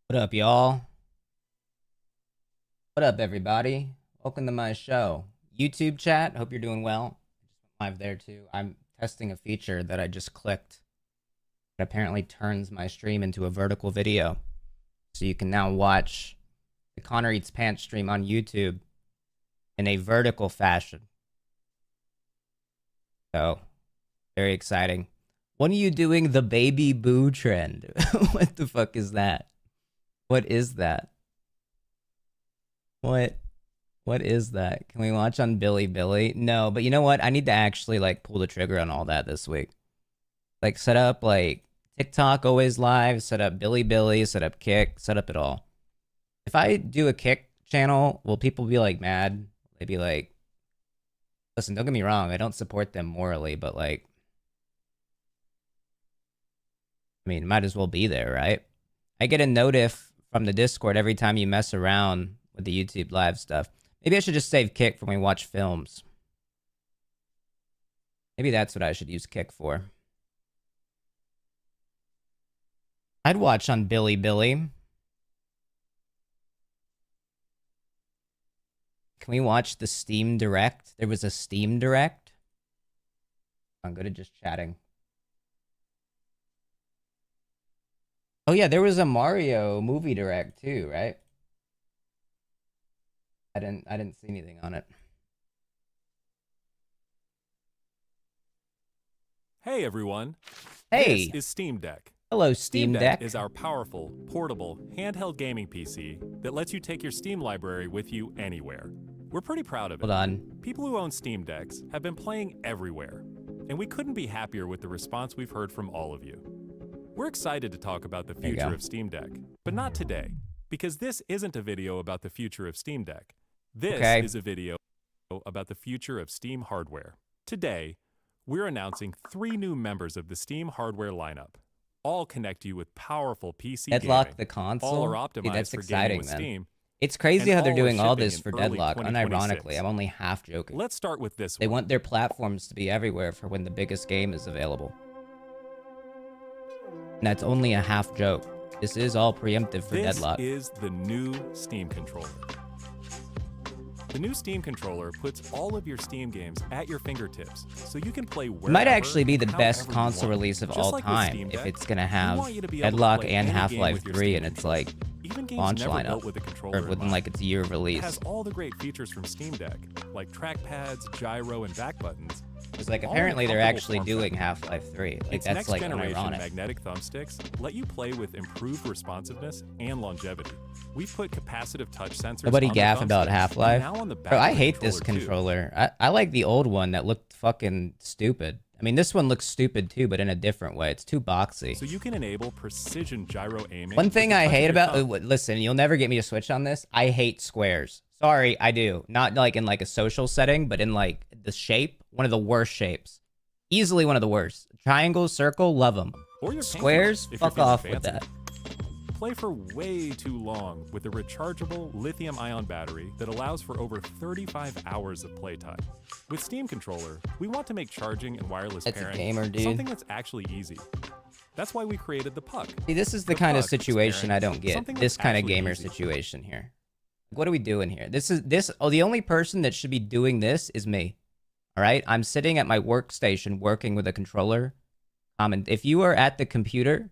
What up, y'all? What up, everybody? Welcome to my show. YouTube chat, hope you're doing well. I just went live there too. I'm testing a feature that I just clicked that apparently turns my stream into a vertical video. So you can now watch the Connor Eats Pants stream on YouTube in a vertical fashion. So, very exciting. When are you doing the baby boo trend? What the fuck is that? What is that? What is that? Can we watch on Billy Billy? No, but you know what? I need to actually like pull the trigger on all that this week. Like set up like TikTok always live, set up Billy Billy, set up Kick, set up it all. If I do a Kick channel, will people be like mad? They'd be like, listen, don't get me wrong, I don't support them morally, but like, I mean, might as well be there, right? I get a notif from the Discord every time you mess around with the YouTube live stuff. Maybe I should just save Kick for when we watch films. Maybe that's what I should use Kick for. I'd watch on Billy Billy. Can we watch the Steam Direct? There was a Steam Direct. I'm good at just chatting. Oh yeah, there was a Mario movie direct too, right? I didn't see anything on it. Hey everyone. Hey. This is Steam Deck. Hello, Steam Deck. Is our powerful, portable, handheld gaming PC that lets you take your Steam library with you anywhere. We're pretty proud of it. Hold on. People who own Steam Decks have been playing everywhere, and we couldn't be happier with the response we've heard from all of you. We're excited to talk about the future of Steam Deck, but not today, because this isn't a video about the future of Steam Deck. This is a video about the future of Steam hardware. Today, we're announcing 3 new members of the Steam hardware lineup. All connect you with powerful PC Deadlock gaming. the console? All are optimized Dude, that's for exciting, gaming with man. Steam. It's crazy how they're doing all this in for early Deadlock, 2026. unironically. I'm only half joking. Let's start with this They one. want their platforms to be everywhere for when the biggest game is available. And that's only a half joke. This is all preemptive for Deadlock. This is the new Steam controller. The new Steam controller puts all of your Steam games at your fingertips, so you can play wherever. It might actually be the best however you console want. release of Just all like with time Steam if Deck, it's gonna we have want you to be able to Deadlock play and any game Half-Life with your 3 Steam and it's controller. like Even games launch never lineup, built with a controller or in within mind. like its year of It release. has all the great features from Steam Deck, like trackpads, gyro, and back buttons. Because like all in a apparently they're comfortable actually form doing factor. Half-Life 3. Like Its that's next like generation unironic. magnetic thumbsticks let you play with improved responsiveness and longevity. We've put capacitive touch sensors. Nobody on the gaff about thumbsticks, Half-Life. and now on the back Bro, I of the hate this too. controller. I like the old one that looked fucking stupid. I mean, this one looks stupid too, but in a different way. It's too boxy. So you can enable precision gyro aiming. One thing I hate about thumb. listen, you'll never get me to switch on this. I hate squares. Sorry, I do. Not like in like a social setting, but in like the shape, one of the worst shapes. Easily one of the worst. Triangle, circle, love them. Or your Squares, if you're fuck feeling off with fancy. that. Play for way too long with a rechargeable lithium-ion battery that allows for over 35 hours of playtime. With Steam Controller, we want to make charging and wireless That's a pairing gamer, dude. something that's actually easy. That's why we created the Puck. See, this is the The kind of Puck is situation I don't get. something This that's kind of actually gamer easy. situation here. What are we doing here? The only person that should be doing this is me. All right? I'm sitting at my workstation working with a controller. And if you are at the computer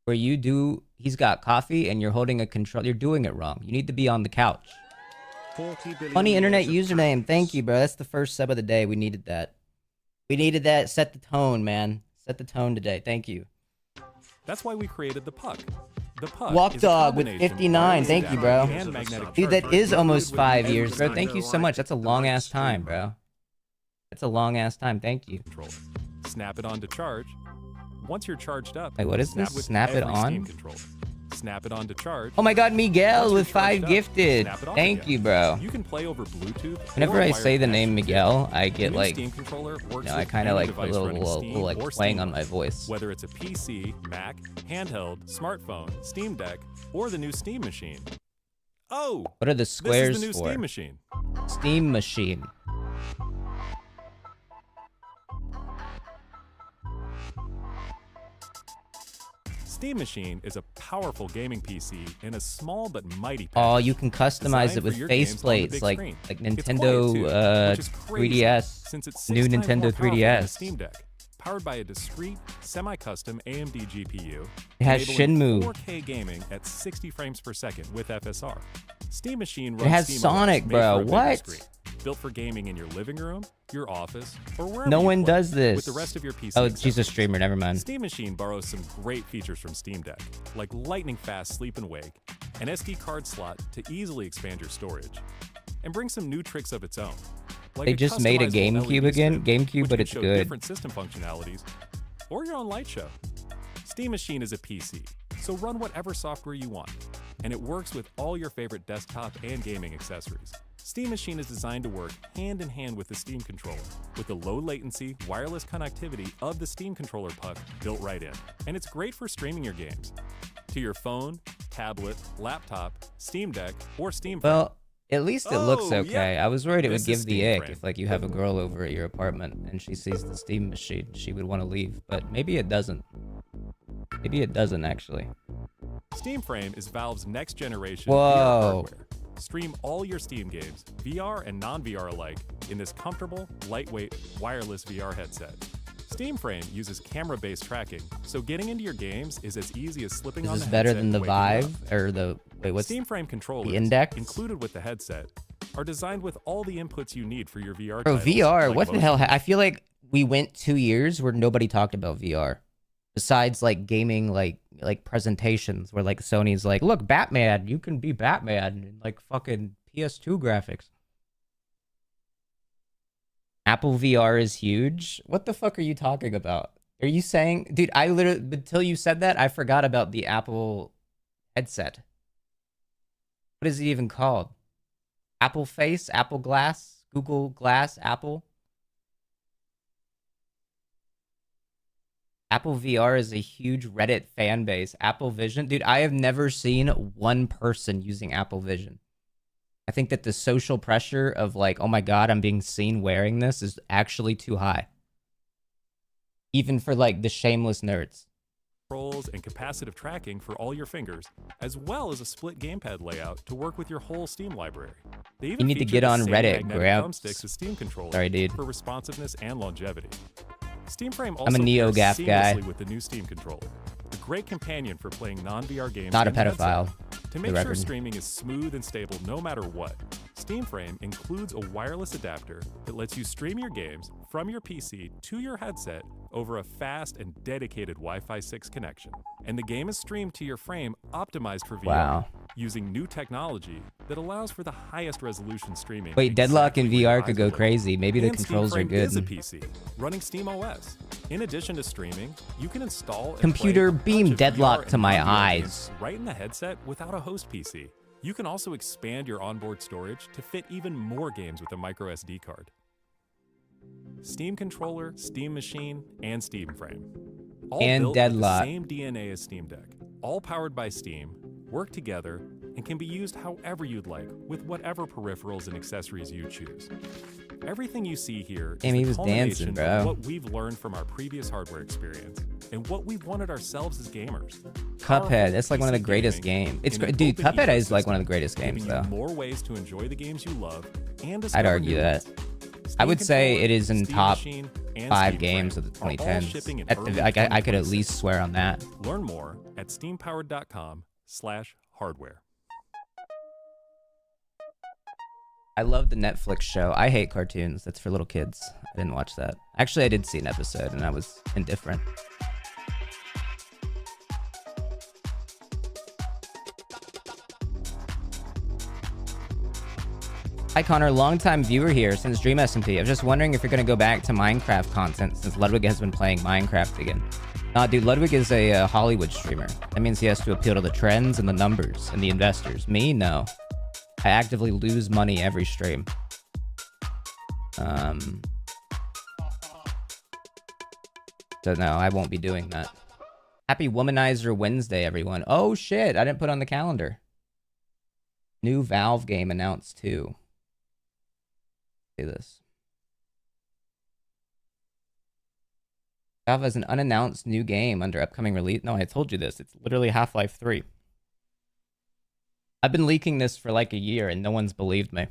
where he's got coffee and you're holding a control, you're doing it wrong. You need to be on the couch. Funny internet username. Thank you, bro. That's the first sub of the day. We needed that. We needed that. Set the tone, man. Set the tone today. Thank you. That's why we created the Puck. The Puck Walk is a Dog with combination of 59. wireless Thank you, adapter bro. and magnetic Dude, that charger is almost included with 5 every years, bro. Steam Thank you so much. That's a long ass time, bro. That's a long ass time. Thank you. controller. Snap it on to charge. Once you're charged up, Wait, what is this? with Snap it every on? Steam controller. Snap it on to charge. Oh my god, Miguel Once with you're 5 charged up, gifted. snap it off Thank again. you, bro. You can play over Bluetooth. Whenever or I wired say the name connection. Miguel, I The get new like, Steam controller works I with kind of any like a device running Steam little like or twang on SteamOS. my voice. Whether it's a PC, Mac, handheld, smartphone, Steam Deck, or the new Steam machine. Oh, What are the squares this is the new for? Steam machine. Steam machine. Steam Machine is a powerful gaming PC in a small but mighty package. Oh, you can customize it with faceplates like Nintendo 3DS, since it's new 6 times Nintendo more powerful than the 3DS. Steam Deck, powered by a discrete, semi-custom AMD GPU. It has enabling Shenmue. 4K gaming at 60 frames per second with FSR. Steam Machine runs It has SteamOS Sonic, made bro. for a bigger What? screen, built for gaming in your living room, your office, or wherever No you one play, does this. with the rest of your PC. Oh, she's a accessories. streamer. Never mind. Steam Machine borrows some great features from Steam Deck, like lightning-fast sleep and wake, an SD card slot to easily expand your storage, and brings some new tricks of its own. Like They just made a customizable GameCube LED again. strip, GameCube, which but can it's show good. different system functionalities, or your own light show. Steam Machine is a PC, so run whatever software you want, and it works with all your favorite desktop and gaming accessories. Steam Machine is designed to work hand in hand with the Steam controller, with the low latency, wireless connectivity of the Steam controller puck built right in. And it's great for streaming your games to your phone, tablet, laptop, Steam Deck, or Steam. Well, at least it looks Oh, okay. yeah. I was worried it This would is give the Steam ick Frame. if like you have a girl over at your apartment and she sees the Steam machine. She would want to leave, but maybe it doesn't. Maybe it doesn't actually. Steam Frame is Valve's next generation Whoa. VR hardware. Stream all your Steam games, VR and non-VR alike, in this comfortable, lightweight, wireless VR headset. Steam Frame uses camera-based tracking, so getting into your games is as easy as slipping Is on this the better headset than the and waking Vive up. or the what's Steam Frame controllers, Index? included with the headset, are designed with all the inputs you need for your VR Bro, titles, VR? like What the motion hell? I feel like we went 2 years where nobody talked about VR. Besides like gaming, like presentations where like Sony's like, look, Batman, you can be Batman in like fucking PS2 graphics. Apple VR is huge. What the fuck are you talking about? Are you saying, dude? I literally until you said that, I forgot about the Apple headset. What is it even called? Apple Face, Apple Glass, Google Glass, Apple. Apple VR is a huge Reddit fan base. Apple Vision. Dude, I have never seen one person using Apple Vision. I think that the social pressure of like, oh my God, I'm being seen wearing this is actually too high. Even for like the shameless nerds. controls and capacitive tracking for all your fingers, as well as a split gamepad layout to work with your whole Steam library. They even You need to feature get the on same Reddit, magnetic Gramps. thumbsticks as Steam controllers Sorry, dude. for responsiveness and longevity. Steam Frame I'm a also pairs NeoGAF guy. seamlessly with the new Steam controller, a great companion for playing non-VR games. Not a in the headset. pedophile. To the make sure record. streaming is smooth and stable no matter what, Steam Frame includes a wireless adapter that lets you stream your games from your PC to your headset over a fast and dedicated Wi-Fi 6 connection. And the game is streamed to your frame optimized for VR, Wow. using new technology that allows for the highest resolution streaming. Wait, Deadlock in exactly where VR your could eyes go are looking. crazy. Maybe the And controls are Steam Frame good. is a PC running Steam OS. In addition to streaming, you can install and Computer play a bunch beam of Deadlock VR to my and non-VR eyes. games right in the headset without a host PC. You can also expand your onboard storage to fit even more games with a micro SD card. Steam controller, Steam machine, and Steam Frame. All And built Deadlock. with the same DNA as Steam Deck. All powered by Steam, work together, and can be used however you'd like with whatever peripherals and accessories you choose. Everything you see here is Damn, he the was culmination dancing, of bro. what we've learned from our previous hardware experience and what we wanted ourselves as gamers. Cuphead, that's like one of the PC greatest gaming games. It's in an great, dude. open Cuphead is like ecosystem, one of the greatest games, giving though. you more ways to enjoy the games you love and I'd discover argue new that. ones. I Steam would say Controller, it is in Steam top Machine, and 5 Steam games Frame of the are all 2010s. shipping in At early the, I could at 2026. least swear on that. Learn more at steampowered.com/hardware. I love the Netflix show. I hate cartoons. That's for little kids. I didn't watch that. Actually, I did see an episode and I was indifferent. Hi Connor, longtime viewer here since Dream SMP. I was just wondering if you're going to go back to Minecraft content since Ludwig has been playing Minecraft again. Nah, dude, Ludwig is a Hollywood streamer. That means he has to appeal to the trends and the numbers and the investors. Me, no. I actively lose money every stream. So no, I won't be doing that. Happy Womanizer Wednesday, everyone. Oh shit, I didn't put on the calendar. New Valve game announced too. See this. Java is an unannounced new game under upcoming release. No, I told you this. It's literally Half-Life 3. I've been leaking this for like a year and no one's believed me.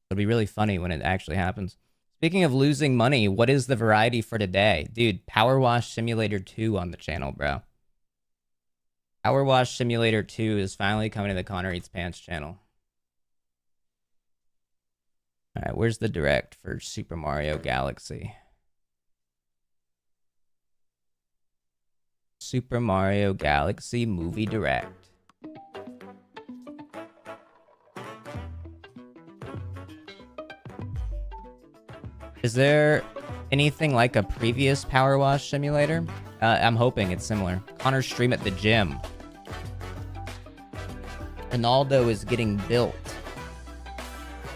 It'll be really funny when it actually happens. Speaking of losing money, what is the variety for today? Dude, Powerwash Simulator 2 on the channel, bro. Powerwash Simulator 2 is finally coming to the ConnorEatsPants channel. Alright, where's the direct for Super Mario Galaxy? Super Mario Galaxy Movie Direct. Is there anything like a previous Powerwash Simulator? I'm hoping it's similar. Connor stream at the gym. Ronaldo is getting built.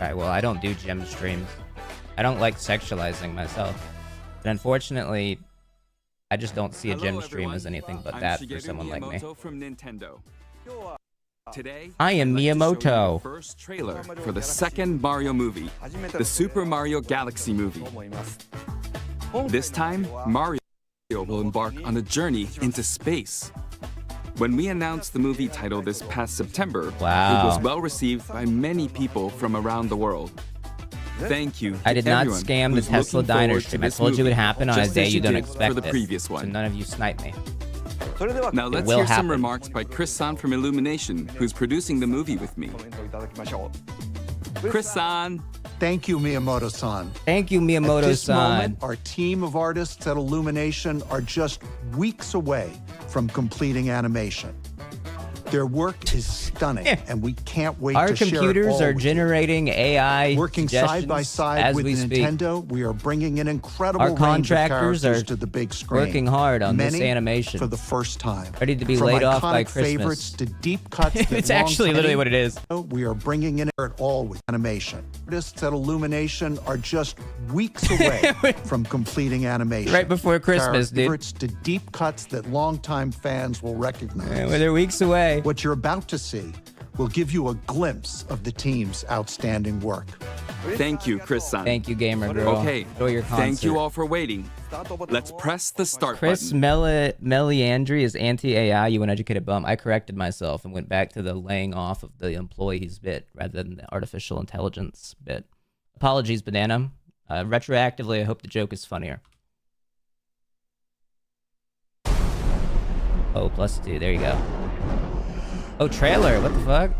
Alright, well, I don't do gym streams. I don't like sexualizing myself. But unfortunately, I just don't see a gym stream as anything but that for someone like me. From Nintendo. Today, I am Miyamoto. First trailer for the second Mario movie, the Super Mario Galaxy movie. This time, Mario will embark on a journey into space. When we announced the movie title this past September, it was well received by many people from around the world. Thank you. I did not scam the Tesla Diner stream. I told you it would happen on a day you don't expect it. So none of you snipe me. Now let's hear some remarks by Chris-san from Illumination, who's producing the movie with me. Chris-san. Thank you, Miyamoto-san. Thank you, Miyamoto-san. At this moment, our team of artists at Illumination are just weeks away from completing animation. Their work is stunning, and we can't wait our to share it all. Our computers are with generating AI working side by side with Nintendo, we are bringing an incredible range of characters to the big screen. Working hard on Many this animation for the first time. Ready to be From laid off by iconic Christmas. Favorites to deep cuts. It's actually literally what it is. We are bringing in it all with animation. Artists at Illumination are just weeks away from completing animation. Right before Christmas, dude. Favorites to deep cuts that longtime fans will recognize. Yeah, well, they're weeks away. What you're about to see will give you a glimpse of the team's outstanding work. Thank you, Chris-san. Thank you, gamer girl. Okay, enjoy your concert. Thank you all for waiting. Let's press the start Chris button. Meliandri is anti-AI, you uneducated bum. I corrected myself and went back to the laying off of the employees bit rather than the artificial intelligence bit. Apologies, Banana. Retroactively, I hope the joke is funnier. Oh, +2. There you go. Oh, trailer. What the fuck?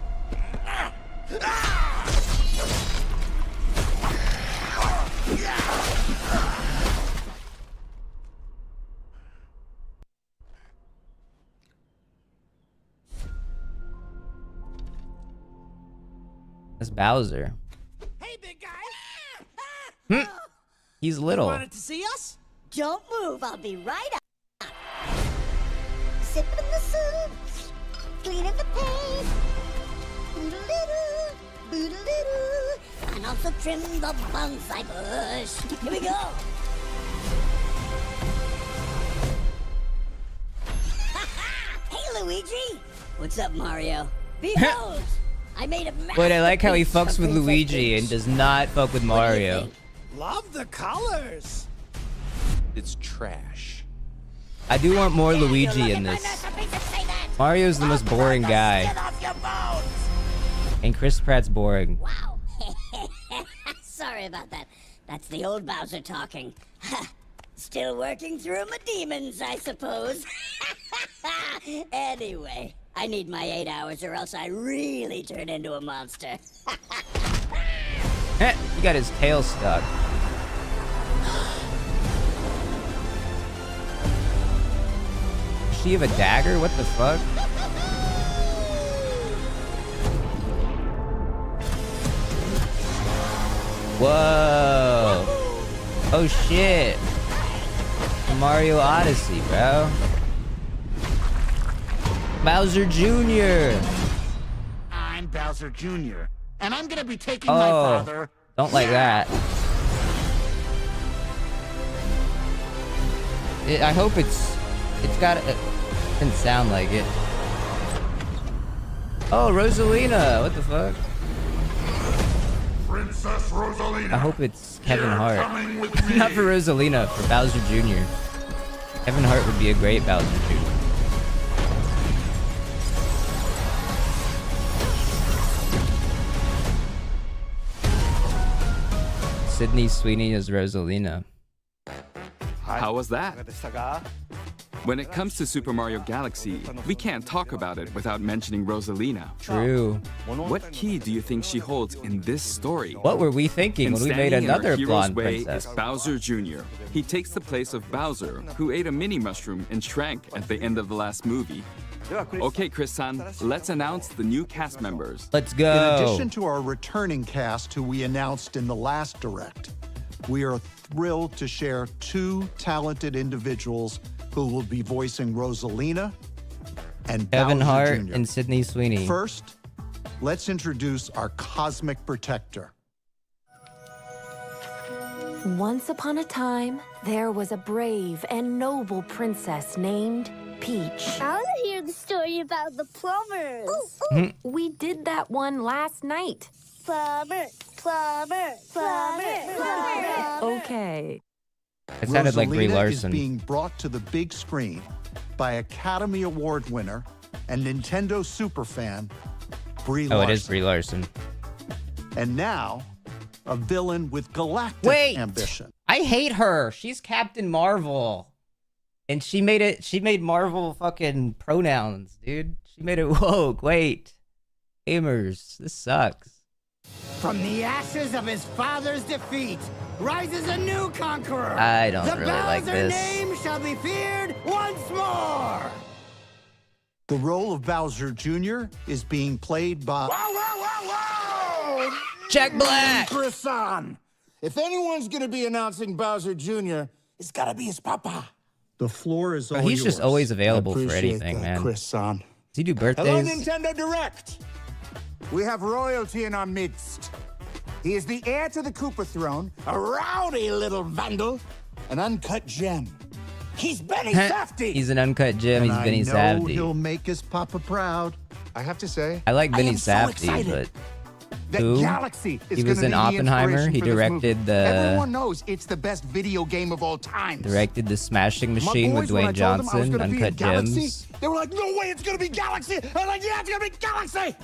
That's Bowser. Hey, big guy. He's little. Wanted to see us? Don't move, I'll be right up. Sipping the soup, cleaning the paint. Boodle-little, boodle-little, and also trim the bonsai bush. Here we go. Hey, Luigi. What's up, Mario? Behold, I made a masterpiece. Wait, I like how he fucks with Luigi and does not fuck with Mario. Love the colors. It's trash. I do want more Luigi in this. Mario's the most boring guy. And Chris Pratt's boring. Wow. Sorry about that. That's the old Bowser talking. Still working through my demons, I suppose. Anyway, I need my 8 hours or else I really turn into a monster. He got his tail stuck. Does she have a dagger? What the fuck? Whoa. Oh shit. The Mario Odyssey, bro. Bowser Jr. I'm Bowser Jr. And I'm gonna be taking my father. Don't like that. I hope it's got it didn't sound like it. Oh, Rosalina, what the fuck? Princess Rosalina. I hope it's Kevin Hart. Not for Rosalina, for Bowser Jr. Kevin Hart would be a great Bowser Jr. Sydney Sweeney as Rosalina. How was that? When it comes to Super Mario Galaxy, we can't talk about it without mentioning Rosalina. True. What key do you think she holds in this story? What were we thinking when we made Standing in our another hero's blonde way princess? is Bowser Jr. He takes the place of Bowser, who ate a mini mushroom and shrank at the end of the last movie. Okay, Chris-san, let's announce the new cast members. Let's In go. addition to our returning cast who we announced in the last Direct, we are thrilled to share 2 talented individuals who will be voicing Rosalina and Kevin Bowser Hart Jr. and Sydney Sweeney. First, let's introduce our cosmic protector. Once upon a time, there was a brave and noble princess named Peach. I want to hear the story about the plumbers. We did that one last night. Plumber, plumber, plumber, plumber. Okay. It sounded like Brie Rosalina is Larson. being brought to the big screen by Academy Award winner and Nintendo superfan Brie Oh, Larson. it is Brie Larson. And now, a villain with galactic Wait! ambition. I hate her. She's Captain Marvel. And she made Marvel fucking pronouns, dude. She made it woke. Wait. Gamers, this sucks. From the ashes of his father's defeat rises a new conqueror. I don't the really like Bowser this. name shall be feared once more. The role of Bowser Jr. is being played by... Whoa! Jack Black! Chris-san, if anyone's gonna be announcing Bowser Jr., it's gotta be his papa. The floor is all Bro, he's just yours. always available for Appreciate anything, that, man. Does Chris-san. he do Hello, birthdays? Nintendo Direct. We have royalty in our midst. He is the heir to the Koopa throne, a rowdy little vandal, an uncut gem. He's Benny Safdie. He's an uncut gem. And He's I Vinny know Safdie. he'll make his papa proud. I have to say, I like I Vinny am so Safdie, excited but that who? Galaxy is He was gonna in be the Oppenheimer. inspiration He for this directed movie. the- Everyone knows it's the best video game of all time. directed The Smashing My Machine with boys, when I Dwayne told them I was Johnson, gonna be in Uncut Galaxy, Gems. they were like, "No way, it's gonna be Galaxy!" I'm like, "Yeah, it's gonna be Galaxy!"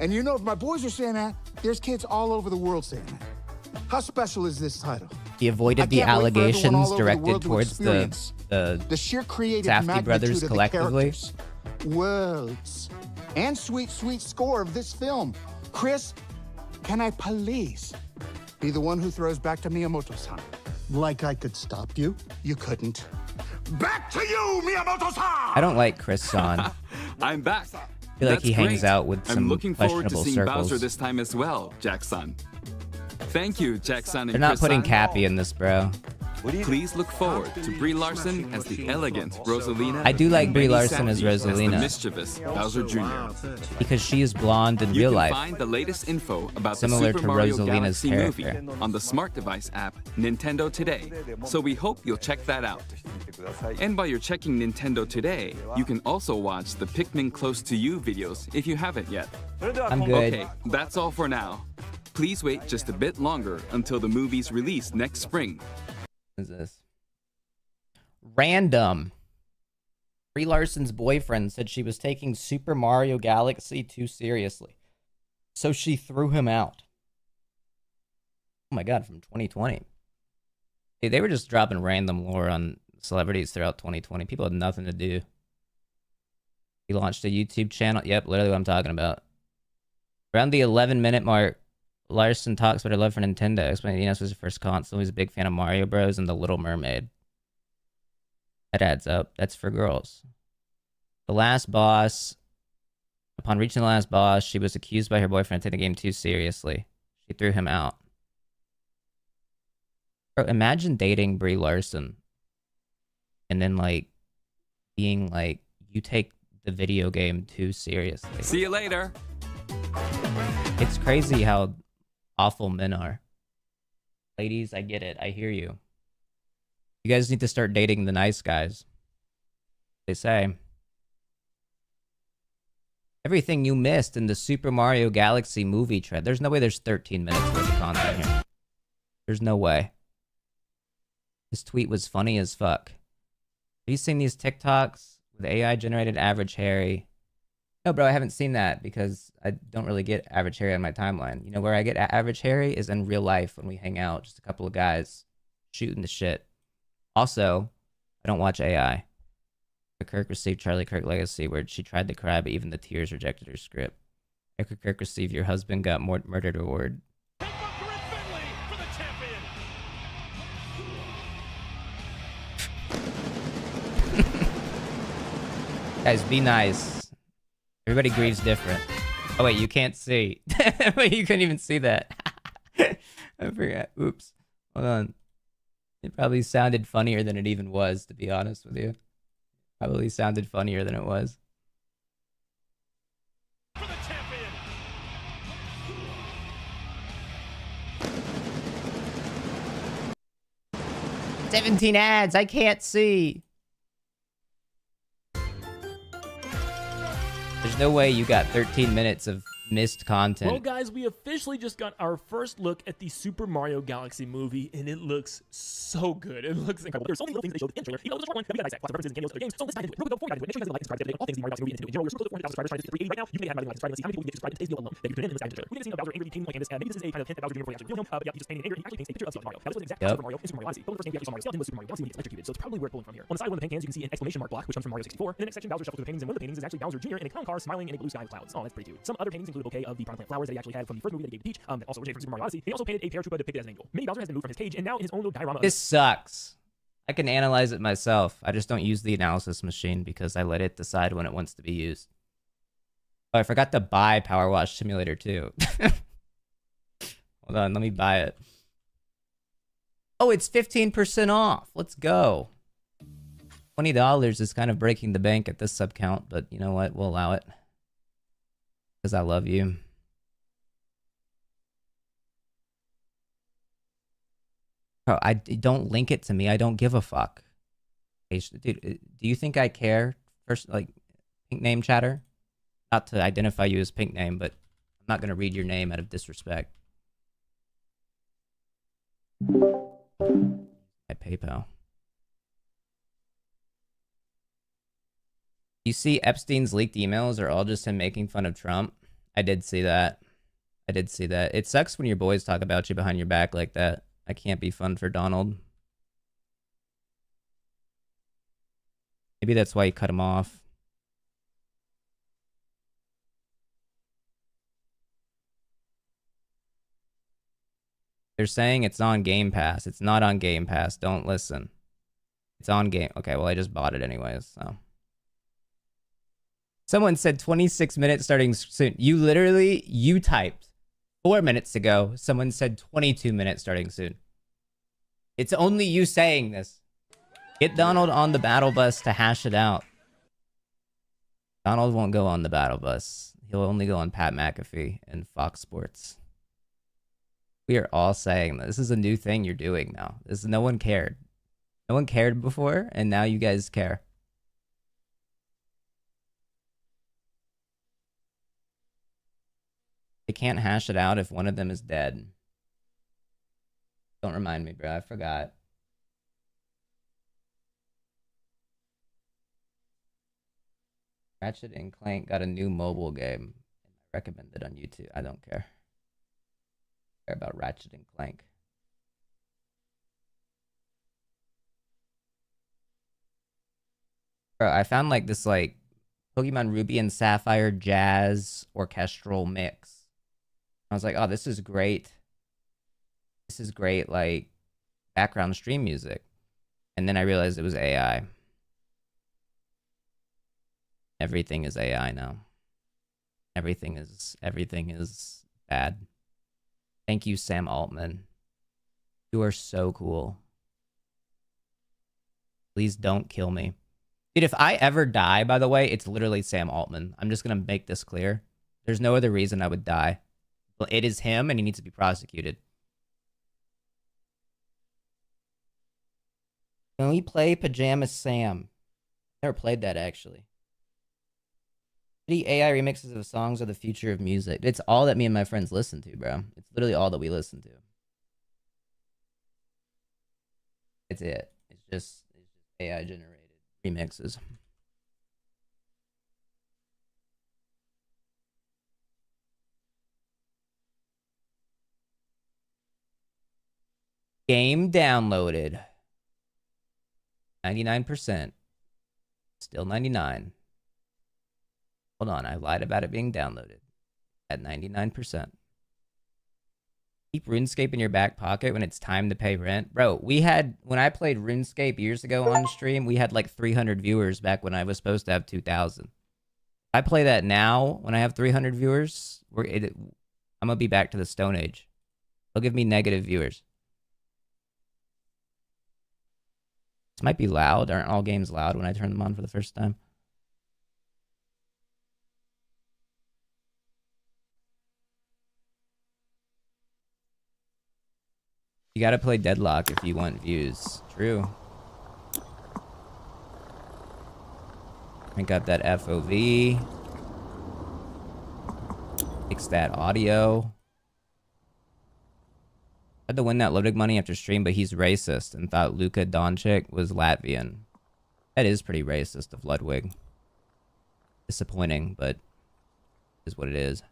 And you know, if my boys are saying that, there's kids all over the world saying that. How special is this title? He I avoided the can't wait for everyone allegations all over the directed world to towards experience the sheer creative Safdie magnitude brothers of collectively. the characters, worlds, and sweet, sweet score of this film. Chris, can I please be the one who throws back to Miyamoto-san? Like I could stop you? You couldn't. Back to you, Miyamoto-san! I don't like Chris Son. I'm back. I feel like he That's hangs great. out with some I'm looking forward to questionable seeing circles. Bowser this time as well, Jack-san. Thank you, Jack-san and They're not putting Chris-san. Cappy in this, bro. Please look forward to Brie Larson as the elegant Rosalina. I do like and Brie Benny Larson as Safdie the Rosalina. mischievous Bowser Jr. Because she is blonde in You real can life. find the latest info about Similar the to Super Mario Rosalina's Galaxy movie character. on the smart device app Nintendo Today. So we hope you'll check that out. And while you're checking Nintendo Today, you can also watch the Pikmin Close to You videos if you haven't yet. I'm good. Okay, that's all for now. Please wait just a bit longer until the movie's release next spring. What is this? Random. Brie Larson's boyfriend said she was taking Super Mario Galaxy too seriously. So she threw him out. Oh my god, from 2020. Hey, they were just dropping random lore on celebrities throughout 2020. People had nothing to do. He launched a YouTube channel. Yep, literally what I'm talking about. Around the 11-minute mark, Larson talks about her love for Nintendo, explaining this was his first console. He's a big fan of Mario Bros. And The Little Mermaid. That adds up. That's for girls. The last boss. Upon reaching the last boss, she was accused by her boyfriend of taking the game too seriously. She threw him out. Bro, imagine dating Brie Larson. And then, like, being like, you take the video game too seriously. See you later. It's crazy how awful men are. Ladies, I get it. I hear you. You guys need to start dating the nice guys. They say. Everything you missed in the Super Mario Galaxy movie trend. There's no way there's 13 minutes worth of content here. There's no way. This tweet was funny as fuck. you seen these TikToks with AI generated average Harry? No, bro, I haven't seen that because I don't really get average Harry on my timeline. You know where I get average Harry is in real life when we hang out, just a couple of guys shooting the shit. Also, I don't watch AI. Kirk received Charlie Kirk Legacy, where she tried to cry, but even the tears rejected her script. Erica Kirk received Your Husband Got Murdered Award. Guys, be nice. Everybody grieves different. Oh wait, you can't see. Wait, you couldn't even see that. I forgot. Oops. Hold on. It probably sounded funnier than it even was, to be honest with you. Probably sounded funnier than it was. 17 ads. I can't see. There's no way you got 13 minutes of missed content. Well, guys, we officially just got our first look at the Super Mario Galaxy movie, and it looks so good. It looks incredible. There's so many little things they showed in the trailer. Even though it was a short one, we got nice lots of references and cameos to other games. So let's dive into it. Real quick, before we dive into it, make sure you guys like and subscribe today. All things the Mario Galaxy movie into. In general, we're super close to 400,000 subscribers, trying to get to 380 right now. You can add like subscribe and see how many people get subscribed to today's video alone. That you can tune in this guy in the trailer. We didn't see no Bowser angry king like Candace. Maybe this is a kind of hint that Bowser Jr. before we actually reveal him. But yeah, he just painted anger. He actually paints a picture of Mario. Now this was exactly Super Mario in Super Mario Odyssey. But the first game we actually saw Mario Skeleton was Super Mario Galaxy when he gets electrocuted. So it's probably worth pulling from here. On the side of one of the paint cans, you can see an exclamation mark block, which comes from Mario 64. In the next section, Bowser shuffles through the paintings, and one of the paintings is actually Bowser Jr. in a clown car smiling in a blue sky with clouds. Oh, that's pretty cute. Some other paintings include a bouquet of the plant flowers that he actually had from the first movie that he gave to Peach, that also originated from Super Mario Odyssey. He also painted a paratroopa depicted as an angel. Mini Bowser has been moved from his cage and now in his own little diorama. This sucks. I can analyze it myself. I just don't use the analysis machine because I let it decide when it wants to be used. Oh, I forgot to buy Powerwash Simulator too. Hold on, let me buy it. Oh, it's 15% off. Let's go. $20 is kind of breaking the bank at this sub count, but you know what? We'll allow it. Because I love you. Bro, don't link it to me. I don't give a fuck. Hey, dude, do you think I care? First, like, pink name chatter? Not to identify you as pink name, but I'm not going to read your name out of disrespect. At PayPal. You see Epstein's leaked emails are all just him making fun of Trump? I did see that. I did see that. It sucks when your boys talk about you behind your back like that. I can't be fun for Donald. Maybe that's why you cut him off. They're saying it's on Game Pass. It's not on Game Pass. Don't listen. It's on Game... Okay, well, I just bought it anyways, so... Someone said 26 minutes starting soon. You typed 4 minutes ago. Someone said 22 minutes starting soon. It's only you saying this. Get Donald on the battle bus to hash it out. Donald won't go on the battle bus. He'll only go on Pat McAfee and Fox Sports. We are all saying this is a new thing you're doing now. No one cared. No one cared before, and now you guys care. They can't hash it out if one of them is dead. Don't remind me, bro. I forgot. Ratchet and Clank got a new mobile game. I recommend it on YouTube. I don't care. I care about Ratchet and Clank. Bro, I found like this like Pokemon Ruby and Sapphire jazz orchestral mix. I was like, oh, this is great. This is great, like, background stream music. And then I realized it was AI. Everything is AI now. Everything is bad. Thank you, Sam Altman. You are so cool. Please don't kill me. Dude, if I ever die, by the way, it's literally Sam Altman. I'm just going to make this clear. There's no other reason I would die. Well, it is him, and he needs to be prosecuted. Can we play Pajama Sam? Never played that, actually. The AI remixes of songs are the future of music. It's all that me and my friends listen to, bro. It's literally all that we listen to. It's it. It's just AI generated remixes. Game downloaded. 99%. Still 99. Hold on, I lied about it being downloaded. At 99%. Keep RuneScape in your back pocket when it's time to pay rent. Bro, when I played RuneScape years ago on stream, we had like 300 viewers back when I was supposed to have 2,000. I play that now when I have 300 viewers, I'm going to be back to the Stone Age. They'll give me negative viewers. This might be loud. Aren't all games loud when I turn them on for the first time? You gotta play Deadlock if you want views. True. Crank up that FOV. Fix that audio. I had to win that Ludwig money after stream, but he's racist and thought Luka Doncic was Latvian. That is pretty racist of Ludwig. Disappointing, but is what it is.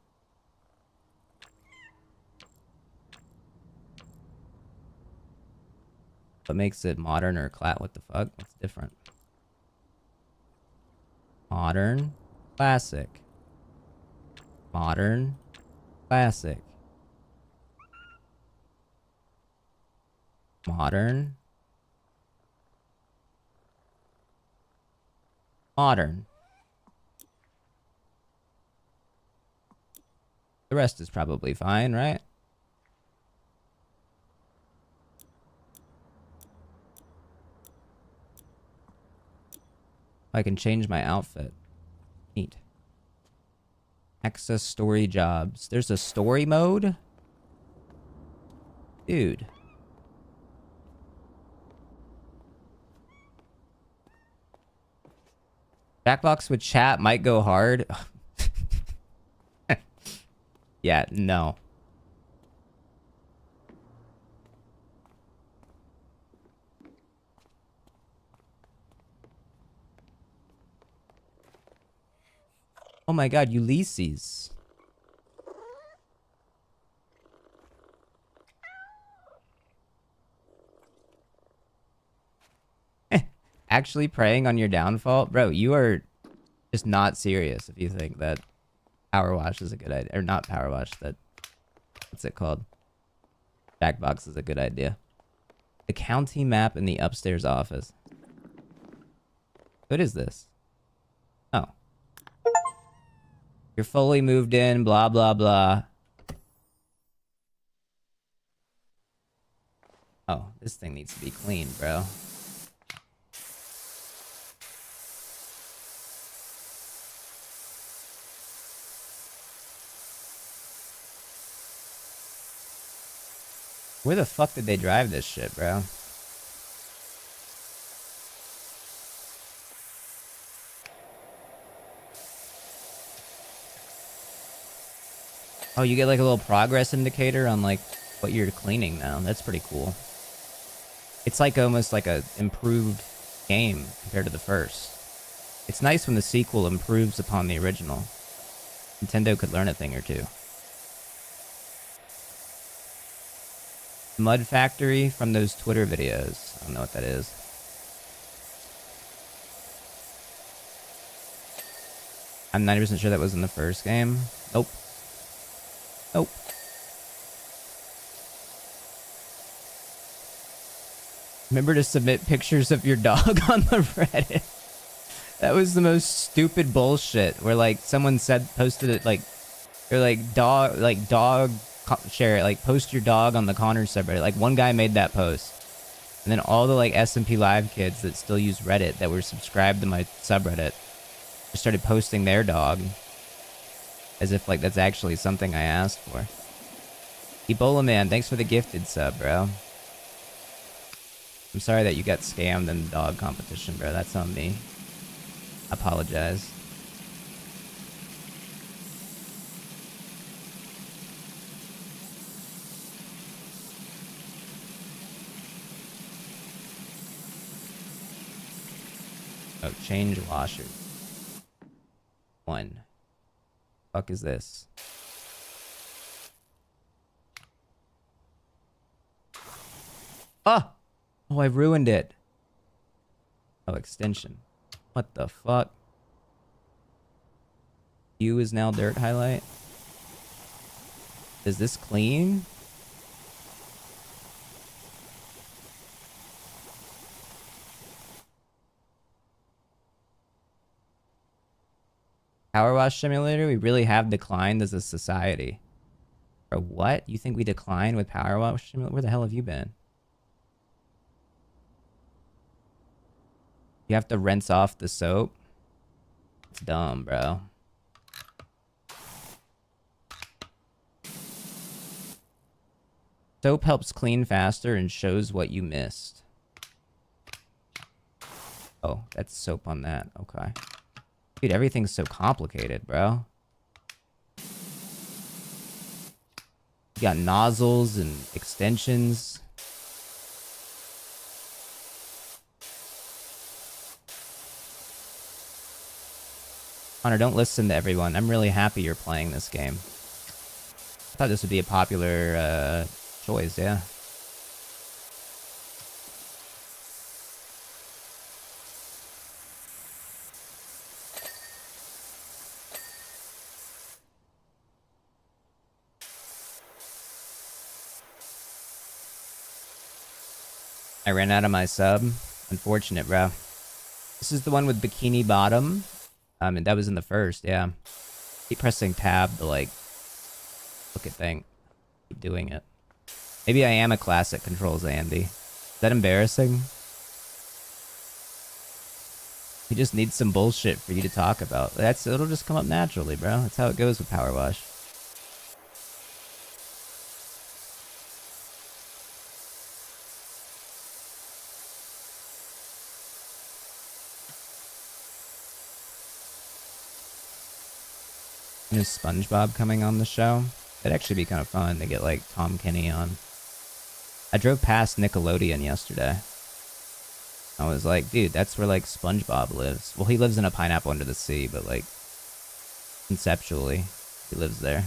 What makes it modern or what the fuck? What's different? Modern, classic. Modern, classic. Modern. Modern. The rest is probably fine, right? I can change my outfit. Neat. Access story jobs. There's a story mode? Dude. Jackbox with chat might go hard. Yeah, no. Oh my god, Ulysses. Actually preying on your downfall? Bro, you are just not serious if you think that Powerwash is a good idea. Or not Powerwash, that... What's it called? Jackbox is a good idea. The county map in the upstairs office. What is this? Oh. You're fully moved in, blah, blah, blah. Oh, this thing needs to be cleaned, bro. Where the fuck did they drive this shit, bro? Oh, you get like a little progress indicator on like what you're cleaning now. That's pretty cool. It's like almost like a improved game compared to the first. It's nice when the sequel improves upon the original. Nintendo could learn a thing or two. Mud Factory from those Twitter videos. I don't know what that is. I'm 90% sure that was in the first game. Nope. Nope. Remember to submit pictures of your dog on the Reddit. That was the most stupid bullshit. Where like someone posted it like, or like dog share it, like post your dog on the Connor subreddit. Like one guy made that post, and then all the like SMP Live kids that still use Reddit that were subscribed to my subreddit just started posting their dog, as if like that's actually something I asked for. Ebola Man, thanks for the gifted sub, bro. I'm sorry that you got scammed in the dog competition, bro. That's on me. I apologize. Oh, change washers. 1. Fuck is this? Oh! Oh, I ruined it. Oh, extension. What the fuck? U is now dirt highlight. Is this clean? Powerwash Simulator? We really have declined as a society. Or what? You think we decline with Powerwash Simulator? Where the hell have you been? You have to rinse off the soap? It's dumb, bro. Soap helps clean faster and shows what you missed. Oh, that's soap on that. Okay. Dude, everything's so complicated, bro. You got nozzles and extensions. Connor, don't listen to everyone. I'm really happy you're playing this game. I thought this would be a popular choice, yeah. I ran out of my sub. Unfortunate, bro. This is the one with bikini bottom. And that was in the first, yeah. Keep pressing tab to, like, look at thing. Keep doing it. Maybe I am a classic controls Andy. Is that embarrassing? You just need some bullshit for you to talk about. It'll just come up naturally, bro. That's how it goes with Powerwash. Is SpongeBob coming on the show? It'd actually be kind of fun to get like Tom Kenny on. I drove past Nickelodeon yesterday. I was like, dude, that's where like SpongeBob lives. Well, he lives in a pineapple under the sea, but like conceptually, he lives there.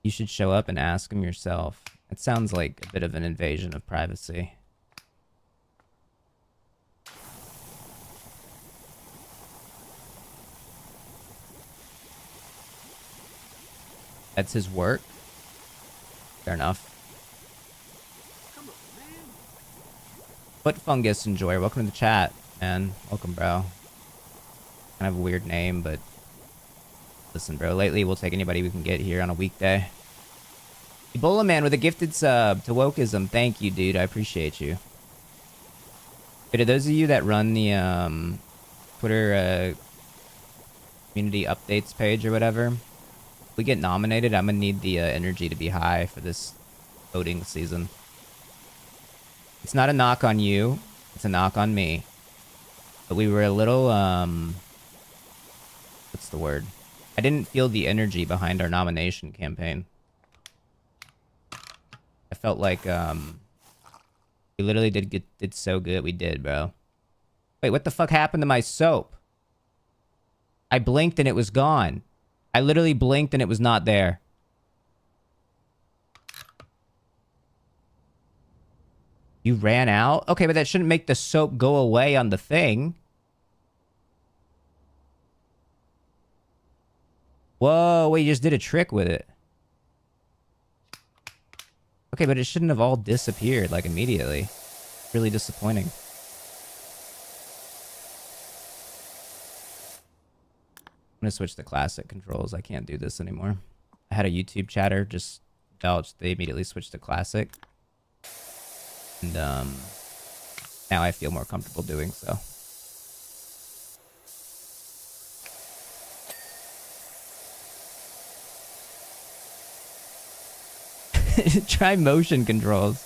You should show up and ask him yourself. It sounds like a bit of an invasion of privacy. That's his work. Fair enough. Foot Fungus Enjoyer, welcome to the chat, man. Welcome, bro. Kind of a weird name, but listen, bro. Lately, we'll take anybody we can get here on a weekday. Ebola Man with a gifted sub to Wokeism. Thank you, dude. I appreciate you. Hey, to those of you that run the Twitter community updates page or whatever, if we get nominated, I'm gonna need the energy to be high for this voting season. It's not a knock on you. It's a knock on me. But we were a little, what's the word? I didn't feel the energy behind our nomination campaign. I felt like, we literally did so good. We did, bro. Wait, what the fuck happened to my soap? I blinked and it was gone. I literally blinked and it was not there. You ran out? Okay, but that shouldn't make the soap go away on the thing. Whoa, wait, you just did a trick with it. Okay, but it shouldn't have all disappeared, like, immediately. Really disappointing. I'm gonna switch to classic controls. I can't do this anymore. I had a YouTube chatter just belched. They immediately switched to classic. And, now I feel more comfortable doing so. Try motion controls.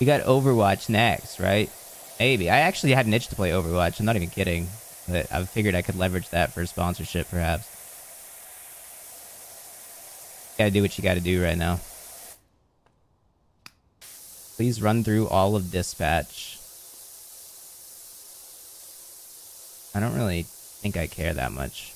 We got Overwatch next, right? Maybe. I actually had an itch to play Overwatch. I'm not even kidding. But I figured I could leverage that for sponsorship, perhaps. Gotta do what you gotta do right now. Please run through all of dispatch. I don't really think I care that much.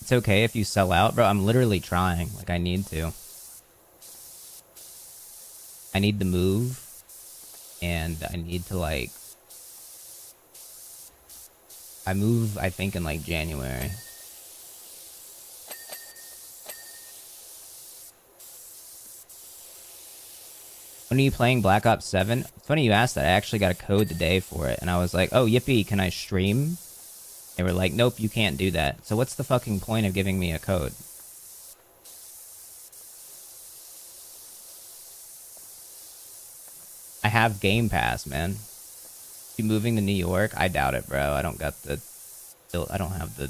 It's okay if you sell out, bro. I'm literally trying. Like, I need to. I need to move. And I need to, like... I move, I think, in, like, January. When are you playing Black Ops 7? It's funny you asked that. I actually got a code today for it. And I was like, oh, yippee, can I stream? They were like, nope, you can't do that. So what's the fucking point of giving me a code? I have Game Pass, man. You moving to New York? I doubt it, bro. I don't got the... I don't have the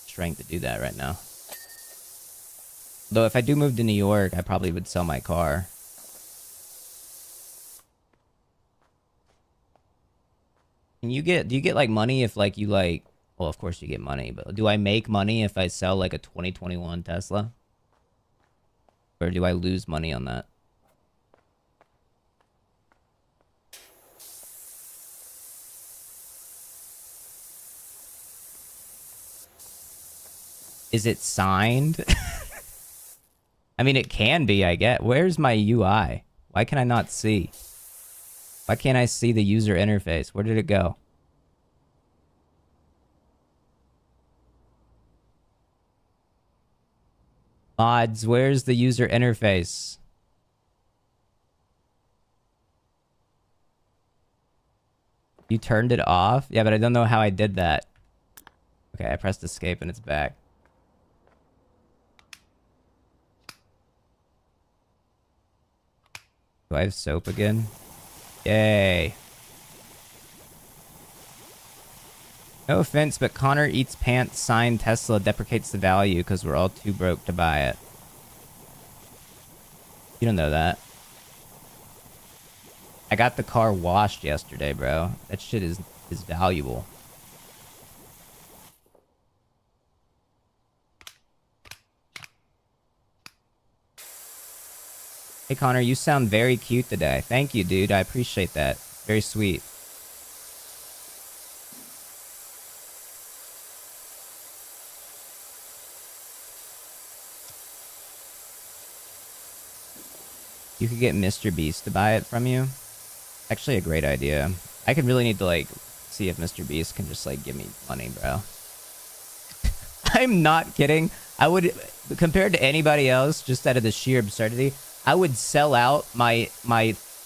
strength to do that right now. Though if I do move to New York, I probably would sell my car. Do you get like money if like you like, well, of course you get money, but do I make money if I sell like a 2021 Tesla? Or do I lose money on that? Is it signed? I mean, it can be, I get. Where's my UI? Why can I not see? Why can't I see the user interface? Where did it go? Mods, where's the user interface? You turned it off? Yeah, but I don't know how I did that. Okay, I pressed escape and it's back. Do I have soap again? Yay. No offense, but ConnorEatsPants signed Tesla deprecates the value because we're all too broke to buy it. You don't know that. I got the car washed yesterday, bro. That shit is valuable. Hey, Connor, you sound very cute today. Thank you, dude. I appreciate that. Very sweet. You could get Mr. Beast to buy it from you. Actually, a great idea. I could really need to, like, see if Mr. Beast can just, like, give me money, bro. I'm not kidding. I would, compared to anybody else, just out of the sheer absurdity, I would sell out my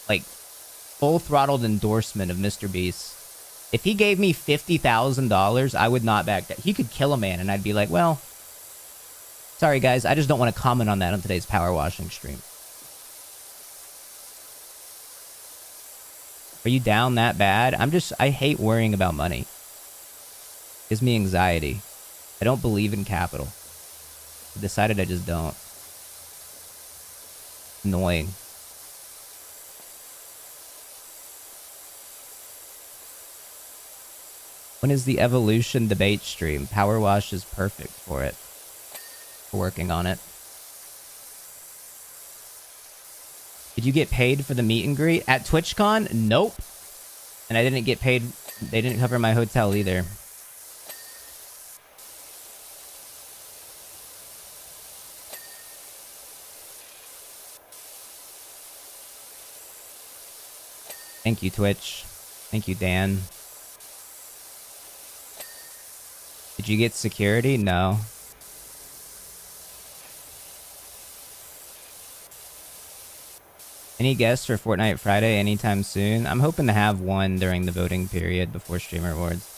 like full-throttled endorsement of Mr. Beast. If he gave me $50,000, I would not back down. He could kill a man, and I'd be like, well, sorry guys, I just don't want to comment on that on today's power washing stream. Are you down that bad? I hate worrying about money. It gives me anxiety. I don't believe in capital. I decided I just don't. Annoying. When is the evolution debate stream? Power Wash is perfect for it. We're working on it. Did you get paid for the meet and greet at TwitchCon? Nope. And I didn't get paid. They didn't cover my hotel either. Thank you, Twitch. Thank you, Dan. Did you get security? No. Any guests for Fortnite Friday anytime soon? I'm hoping to have one during the voting period before Streamer Awards.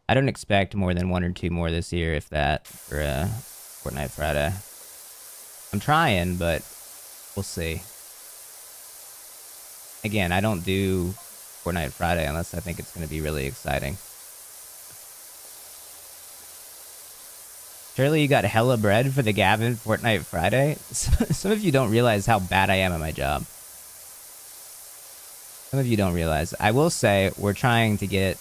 I don't expect more than 1 or 2 more this year, if that, for Fortnite Friday. I'm trying, but we'll see. Again, I don't do Fortnite Friday unless I think it's going to be really exciting. Surely you got hella bread for the Gavin Fortnite Friday? Some of you don't realize how bad I am at my job. Some of you don't realize. I will say we're trying to get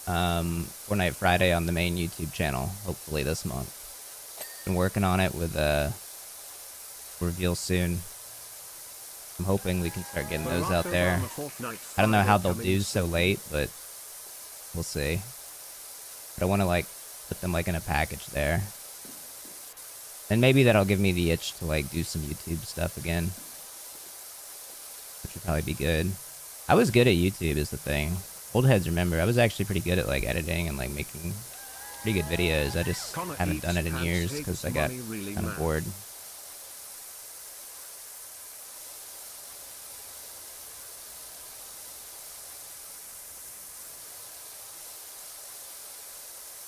Fortnite Friday on the main YouTube channel, hopefully this month. Been working on it with reveal soon. I'm hoping we can start getting those out there. I don't know how they'll do so late, but we'll see. But I want to like put them like in a package there. And maybe that'll give me the itch to like do some YouTube stuff again. Which would probably be good. I was good at YouTube is the thing. Old heads remember, I was actually pretty good at like editing and like making pretty good videos. I just haven't done it in years because I got kind of bored.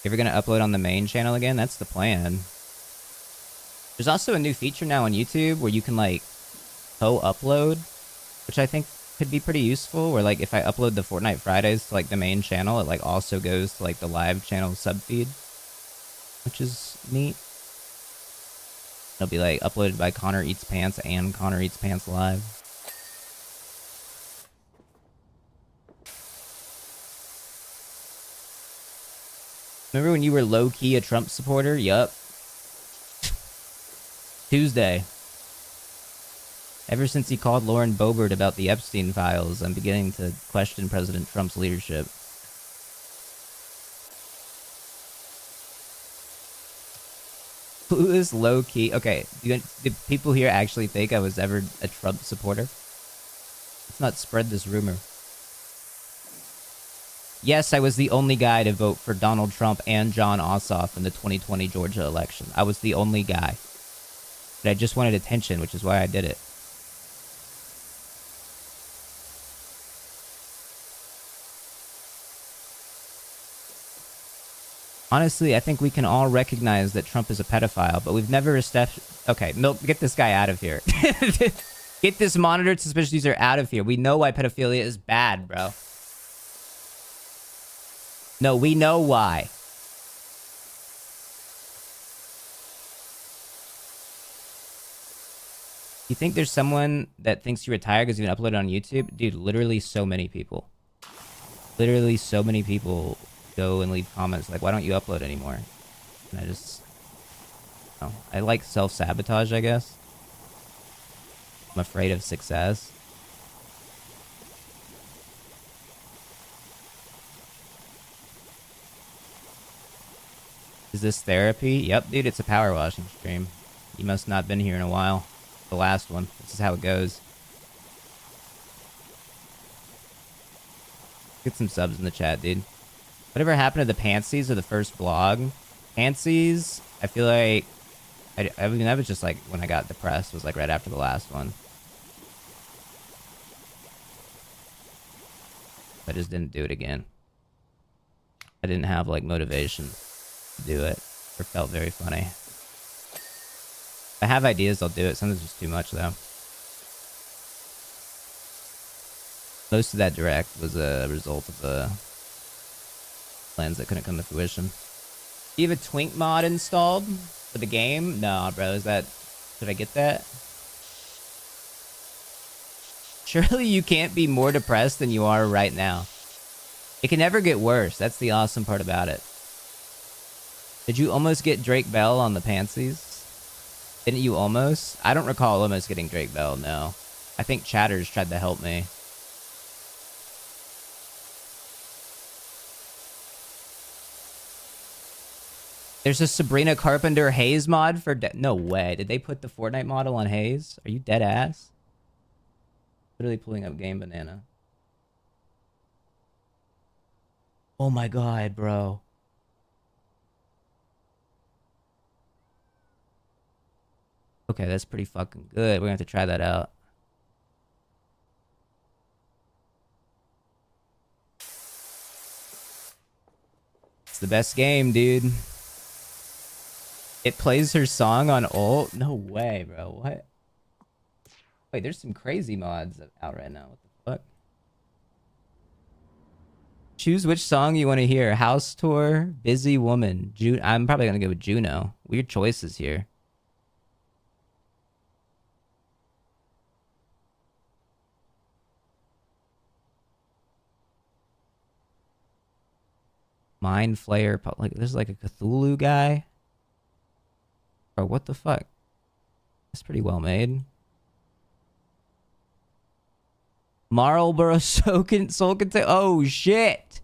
If you're gonna upload on the main channel again, that's the plan. There's also a new feature now on YouTube where you can like co-upload, which I think could be pretty useful, where like if I upload the Fortnite Fridays to like the main channel, it like also goes to like the live channel subfeed, which is neat. It'll be like uploaded by ConnorEatsPants and ConnorEatsPants Live. Remember when you were low-key a Trump supporter? Yup. Tuesday. Ever since he called Lauren Boebert about the Epstein files, I'm beginning to question President Trump's leadership. Who is low-key? Okay, did people here actually think I was ever a Trump supporter? Let's not spread this rumor. Yes, I was the only guy to vote for Donald Trump and John Ossoff in the 2020 Georgia election. I was the only guy. But I just wanted attention, which is why I did it. Honestly, I think we can all recognize that Trump is a pedophile, but we've never established... Okay, Milk, get this guy out of here. Get this monitored suspicious user out of here. We know why pedophilia is bad, bro. No, we know why. You think there's someone that thinks you retired because you can upload it on YouTube? Dude, literally so many people. Literally so many people go and leave comments like, why don't you upload anymore? And I just... Oh, I like self-sabotage, I guess. I'm afraid of success. Is this therapy? Yep, dude, it's a power washing stream. You must not have been here in a while. The last one. This is how it goes. Get some subs in the chat, dude. Whatever happened to the Pantsies of the first vlog? Pantsies, I feel like... I mean, that was just like when I got depressed. It was like right after the last one. I just didn't do it again. I didn't have like motivation to do it. Or felt very funny. If I have ideas, I'll do it. Sometimes it's just too much though. Most of that direct was a result of plans that couldn't come to fruition. Do you have a Twink mod installed for the game? No, bro. Is that... Did I get that? Surely you can't be more depressed than you are right now. It can never get worse. That's the awesome part about it. Did you almost get Drake Bell on the Pantsies? Didn't you almost? I don't recall almost getting Drake Bell, no. I think Chatters tried to help me. There's a Sabrina Carpenter Haze mod for... No way. Did they put the Fortnite model on Haze? Are you dead ass? Literally pulling up Game Banana. Oh my god, bro. Okay, that's pretty fucking good. We're gonna have to try that out. It's the best game, dude. It plays her song on ult? No way, bro. What? Wait, there's some crazy mods out right now. What the fuck? Choose which song you want to hear. House Tour, Busy Woman. I'm probably going to go with Juno. Weird choices here. Mind Flayer. Like, there's like a Cthulhu guy. Or what the fuck? That's pretty well made. Marlboro Soul Contain. Oh, shit.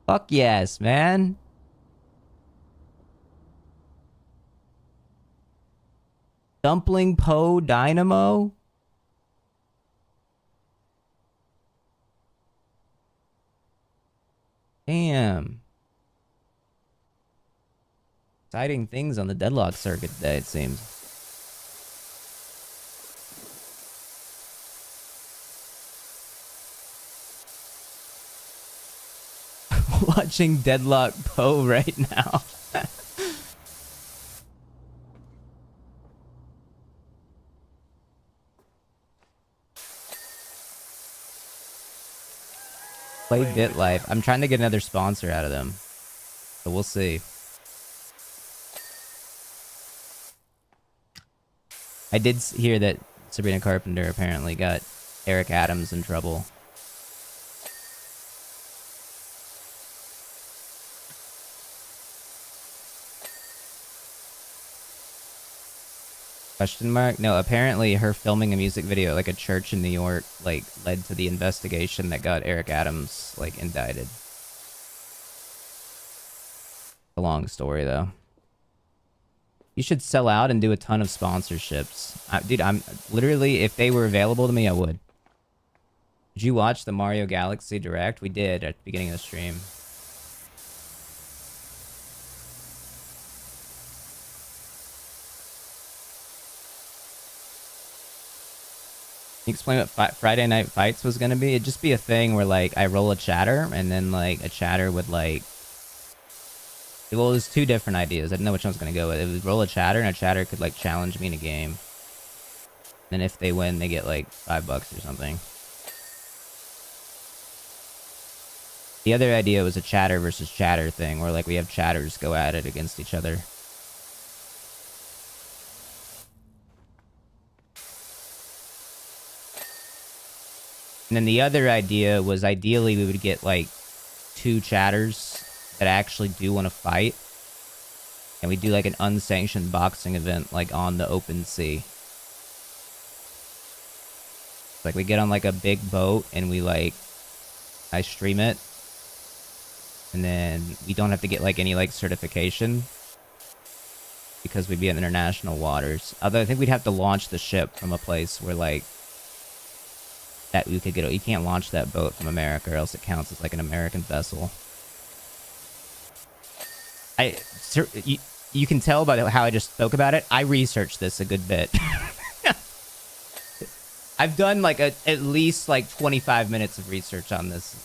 Fuck yes, man. Dumpling Po Dynamo. Damn. Exciting things on the Deadlock circuit today, it seems. Watching Deadlock Poe right now. Play BitLife. I'm trying to get another sponsor out of them. So we'll see. I did hear that Sabrina Carpenter apparently got Eric Adams in trouble. Question mark? No, apparently her filming a music video at like a church in New York like led to the investigation that got Eric Adams like indicted. A long story though. You should sell out and do a ton of sponsorships. Dude, I'm literally, if they were available to me, I would. Did you watch the Mario Galaxy Direct? We did at the beginning of the stream. Can you explain what Friday Night Fights was going to be? It'd just be a thing where, like, I roll a chatter, and then, like, a chatter would, like... Well, it was two different ideas. I didn't know which one I was going to go with. It was roll a chatter, and a chatter could, like, challenge me in a game. And if they win, they get, like, $5 or something. The other idea was a chatter versus chatter thing, where, like, we have chatters go at it against each other. And then the other idea was ideally we would get, like, 2 chatters that actually do want to fight. And we do, like, an unsanctioned boxing event, like, on the open sea. Like, we get on, like, a big boat, and we, like, I stream it. And then we don't have to get, like, any, like, certification. Because we'd be in international waters. Although I think we'd have to launch the ship from a place where, like, that we could get... You can't launch that boat from America, or else it counts as, like, an American vessel. You can tell by how I just spoke about it. I researched this a good bit. I've done like at least like 25 minutes of research on this.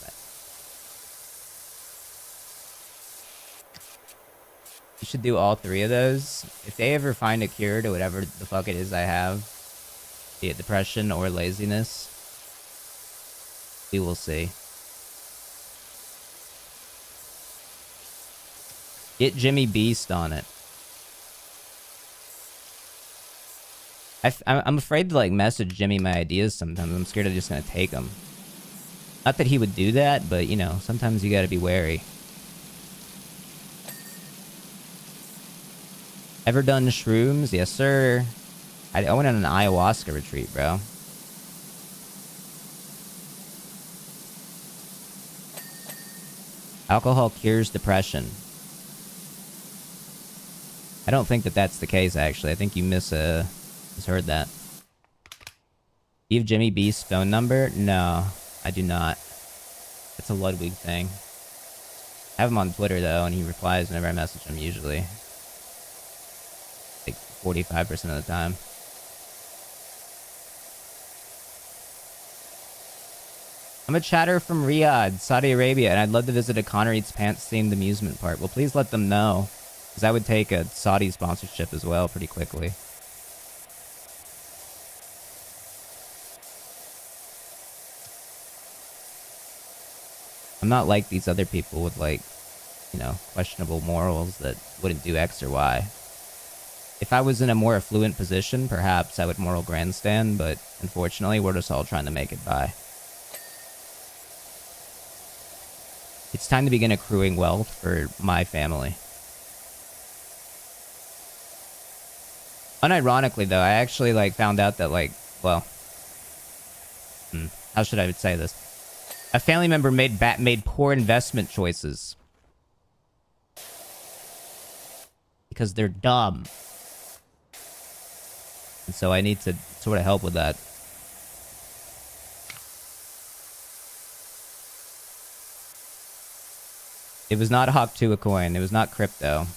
You should do all 3 of those. If they ever find a cure to whatever the fuck it is I have, be it depression or laziness, we will see. Get Jimmy Beast on it. I'm afraid to, like, message Jimmy my ideas sometimes. I'm scared I'm just gonna take them. Not that he would do that, but, you know, sometimes you gotta be wary. Ever done shrooms? Yes, sir. I went on an ayahuasca retreat, bro. Alcohol cures depression. I don't think that that's the case, actually. I think you misheard that. Do you have Jimmy Beast's phone number? No, I do not. It's a Ludwig thing. I have him on Twitter, though, and he replies whenever I message him, usually. Like 45% of the time. I'm a chatter from Riyadh, Saudi Arabia, and I'd love to visit a ConnorEatsPants themed amusement park. Well, please let them know. Because I would take a Saudi sponsorship as well pretty quickly. I'm not like these other people with, like, you know, questionable morals that wouldn't do X or Y. If I was in a more affluent position, perhaps I would moral grandstand, but unfortunately, we're just all trying to make it by. It's time to begin accruing wealth for my family. Unironically, though, I actually, like, found out that, like, well... how should I say this? A family member made poor investment choices. Because they're dumb. And so I need to sort of help with that. It was not Hawk 2 a coin. It was not crypto.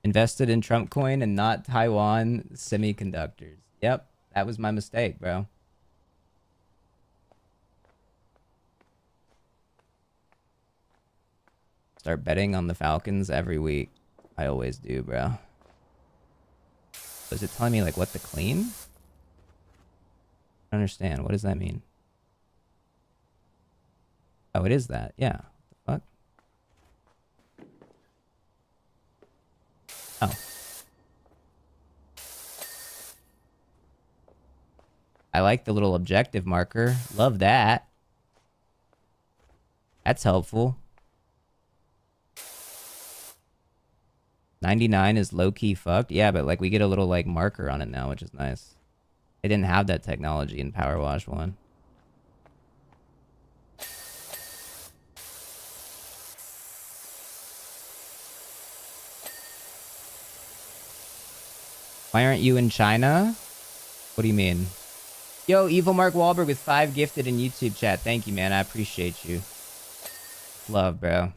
Invested in Trump coin and not Taiwan semiconductors. Yep, that was my mistake, bro. Start betting on the Falcons every week. I always do, bro. Is it telling me, like, what to clean? I don't understand. What does that mean? Oh, it is that. Yeah. What the fuck? Oh. I like the little objective marker. Love that. That's helpful. 99 is low-key fucked. Yeah, but, like, we get a little, like, marker on it now, which is nice. They didn't have that technology in Powerwash 1. Why aren't you in China? What do you mean? Yo, Evil Mark Wahlberg with 5 gifted in YouTube chat. Thank you, man. I appreciate you. Love, bro.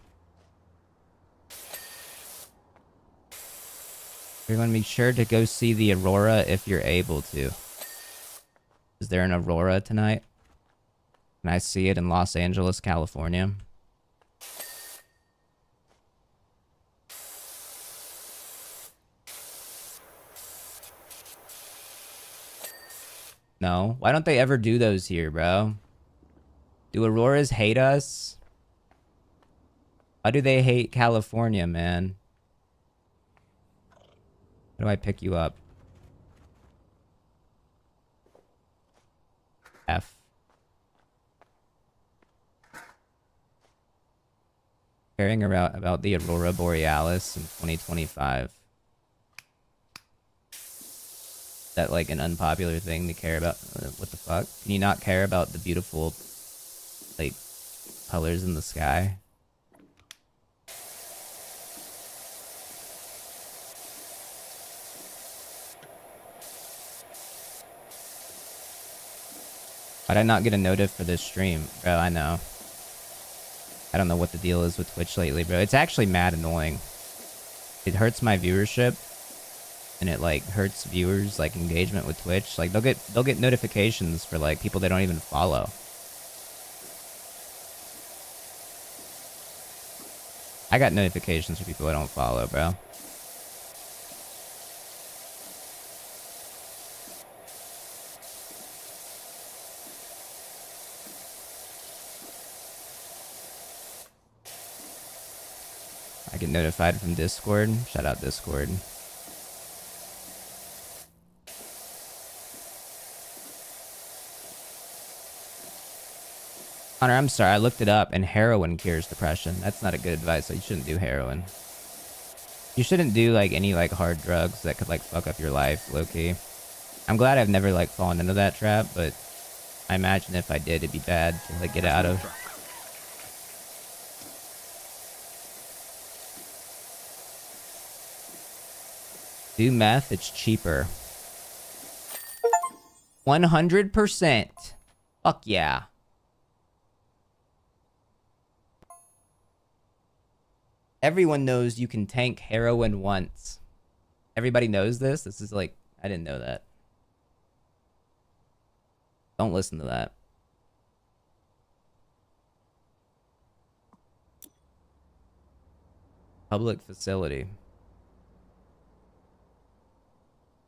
Everyone, make sure to go see the Aurora if you're able to. Is there an Aurora tonight? Can I see it in Los Angeles, California? No? Why don't they ever do those here, bro? Do Auroras hate us? Why do they hate California, man? How do I pick you up? F. Caring about the Aurora Borealis in 2025. Is that like an unpopular thing to care about? What the fuck? Can you not care about the beautiful, like, colors in the sky? Why'd I not get a notif for this stream? Bro, I know. I don't know what the deal is with Twitch lately, bro. It's actually mad annoying. It hurts my viewership. And it, like, hurts viewers, like, engagement with Twitch. Like, they'll get notifications for, like, people they don't even follow. I got notifications for people I don't follow, bro. I get notified from Discord. Shout out Discord. Connor, I'm sorry. I looked it up, and heroin cures depression. That's not a good advice. So you shouldn't do heroin. You shouldn't do, like, any, like, hard drugs that could, like, fuck up your life, low-key. I'm glad I've never, like, fallen into that trap, but I imagine if I did, it'd be bad to, like, get out of. Do meth, it's cheaper. 100%. Fuck yeah. Everyone knows you can tank heroin once. Everybody knows this? This is like, I didn't know that. Don't listen to that. Public facility.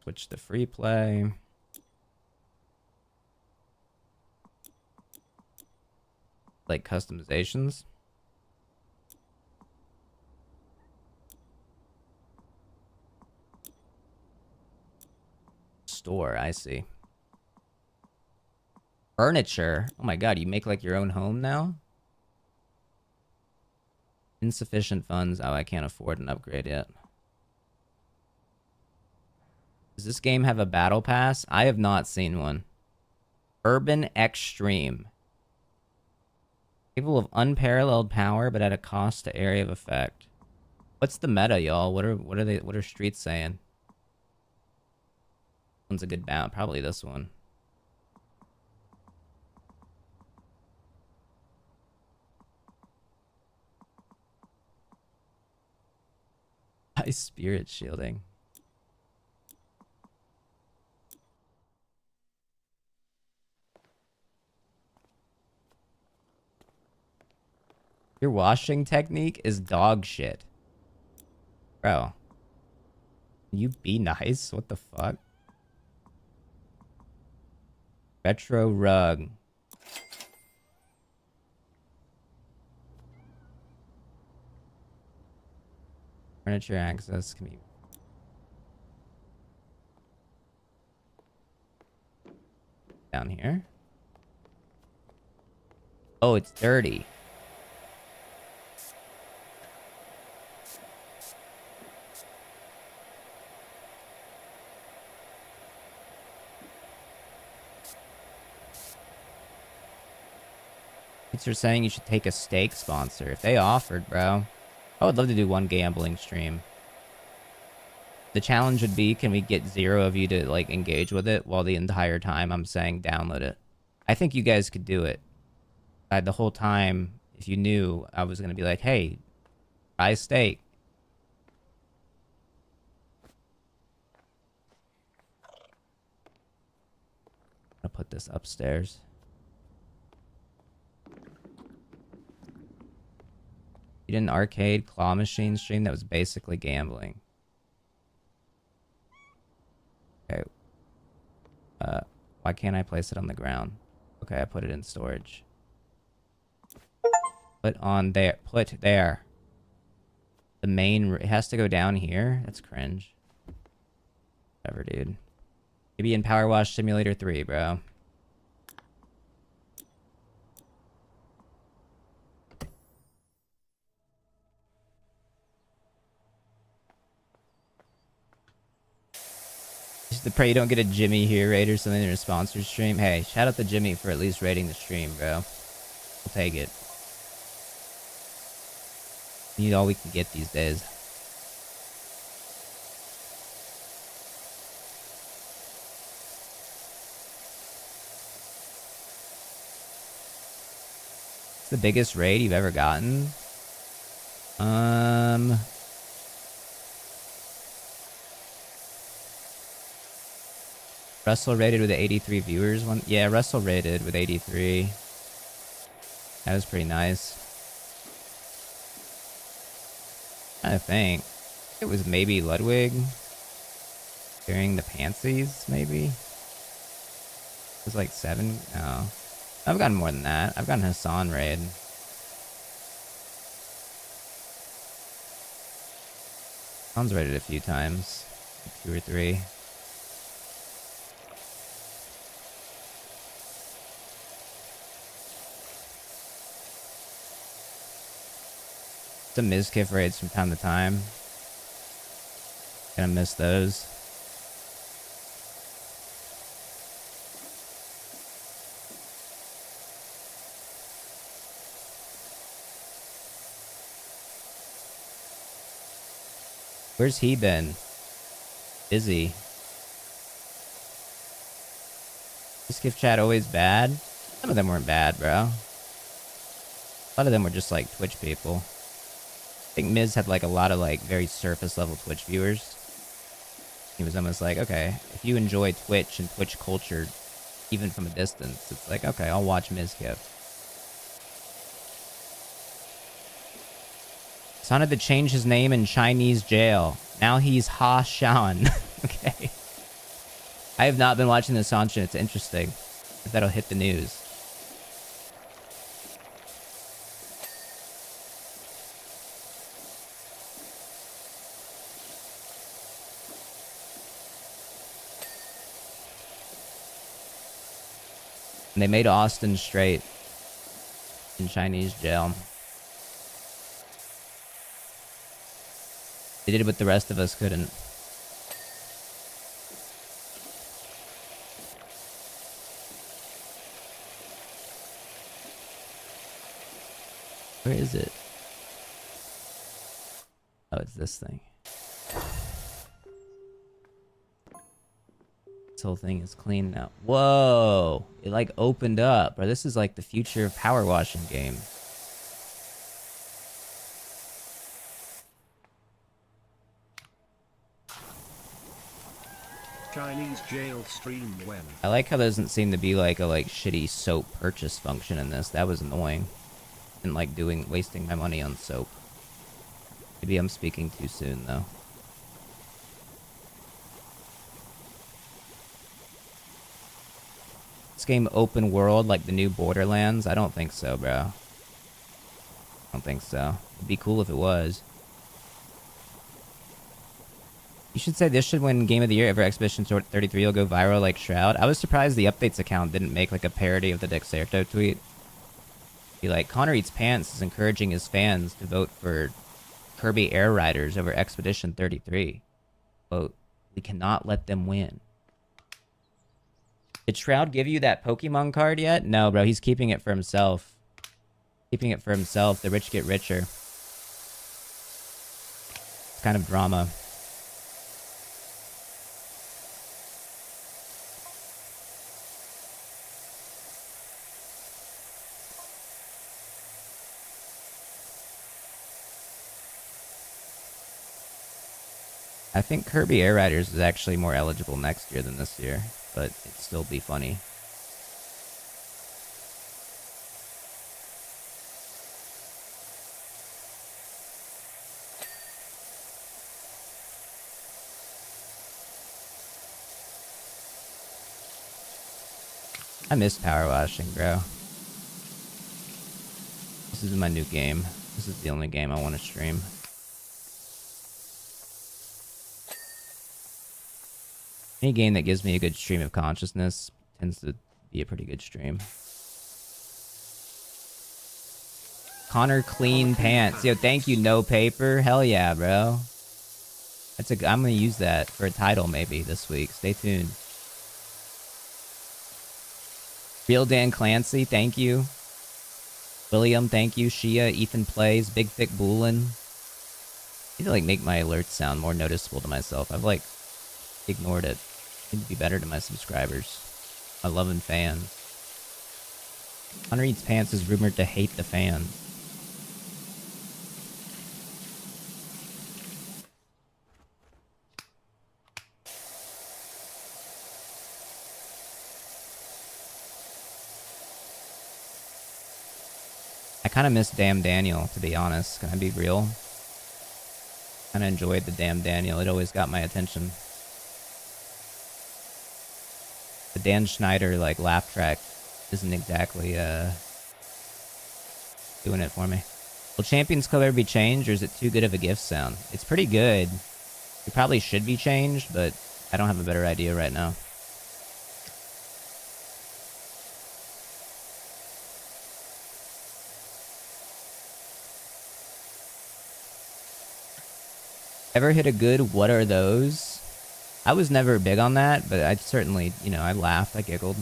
switch to free play. Like customizations. Store, I see. Furniture. Oh my god, you make like your own home now? Insufficient funds. Oh, I can't afford an upgrade yet. Does this game have a battle pass? I have not seen one. Urban Extreme. Capable of unparalleled power, but at a cost to area of effect. What's the meta, y'all? What are streets saying? One's a good bout. Probably this one. High spirit shielding. Your washing technique is dog shit. Bro. You be nice? What the fuck? Retro rug. Furniture access can be... down here. Oh, it's dirty. Are saying you should take a steak sponsor. If they offered, bro, I would love to do one gambling stream. The challenge would be, can we get 0 of you to like engage with it while the entire time I'm saying download it? I think you guys could do it. The whole time, if you knew I was gonna be like, hey, buy steak. I'll put this upstairs. You did an arcade claw machine stream that was basically gambling. Okay. Why can't I place it on the ground? Okay, I put it in storage. Put on there. Put there. The main... it has to go down here? That's cringe. Whatever, dude. Maybe in Powerwash Simulator 3, bro. Just to pray you don't get a Jimmy here raid or something in a sponsored stream. Hey, shout out to Jimmy for at least raiding the stream, bro. We'll take it. We need all we can get these days. It's the biggest raid you've ever gotten? Russell rated with 83 viewers. Yeah, Russell rated with 83. That was pretty nice. I think it was maybe Ludwig carrying the pantsies, maybe. It was like 7. No, I've gotten more than that. I've gotten Hassan raid. Hassan's raided a few times, like 2 or 3. Some Mizkif raids from time to time. Gonna miss those. Where's he been? Busy. Mizkif chat always bad? Some of them weren't bad, bro. A lot of them were just like Twitch people. I think Miz had like a lot of like very surface level Twitch viewers. He was almost like, okay, if you enjoy Twitch and Twitch culture, even from a distance, it's like, okay, I'll watch Mizkif. Son had to change his name in Chinese jail. Now he's Ha Shan. Okay. I have not been watching the Sancho. It's interesting. If that'll hit the news. And they made Austin straight in Chinese jail. They did what the rest of us couldn't. Where is it? Oh, it's this thing. This whole thing is clean now. Whoa! It like opened up. Bro, this is like the future of power washing game. Chinese jail stream when. I like how there doesn't seem to be like a shitty soap purchase function in this. That was annoying. And like wasting my money on soap. Maybe I'm speaking too soon though. This game open world like the new Borderlands? I don't think so, bro. I don't think so. It'd be cool if it was. You should say this should win Game of the Year. Ever Expedition 33 will go viral like Shroud. I was surprised the updates account didn't make like a parody of the Dexerto tweet. Be like, ConnorEatsPants is encouraging his fans to vote for Kirby Air Riders over Expedition 33. Quote, we cannot let them win. Did Shroud give you that Pokemon card yet? No, bro. He's keeping it for himself. Keeping it for himself. The rich get richer. It's kind of drama. I think Kirby Air Riders is actually more eligible next year than this year, but it'd still be funny. I miss power washing, bro. This is my new game. This is the only game I want to stream. Any game that gives me a good stream of consciousness tends to be a pretty good stream. Connor Clean Pants. Yo, thank you, No Paper. Hell yeah, bro. I'm gonna use that for a title maybe this week. Stay tuned. Real Dan Clancy, thank you. William, thank you. Shia, Ethan Plays, Big Thick Boolin. I need to like make my alerts sound more noticeable to myself. I've like ignored it. I need to be better to my subscribers. My loving fans. ConnorEatsPants is rumored to hate the fans. I kind of miss Damn Daniel, to be honest. Can I be real? Kind of enjoyed the Damn Daniel. It always got my attention. The Dan Schneider like laugh track isn't exactly doing it for me. Will Champions Club ever be changed, or is it too good of a gift sound? It's pretty good. It probably should be changed, but I don't have a better idea right now. Ever hit a good what are those? I was never big on that, but I certainly, you know, I laughed, I giggled.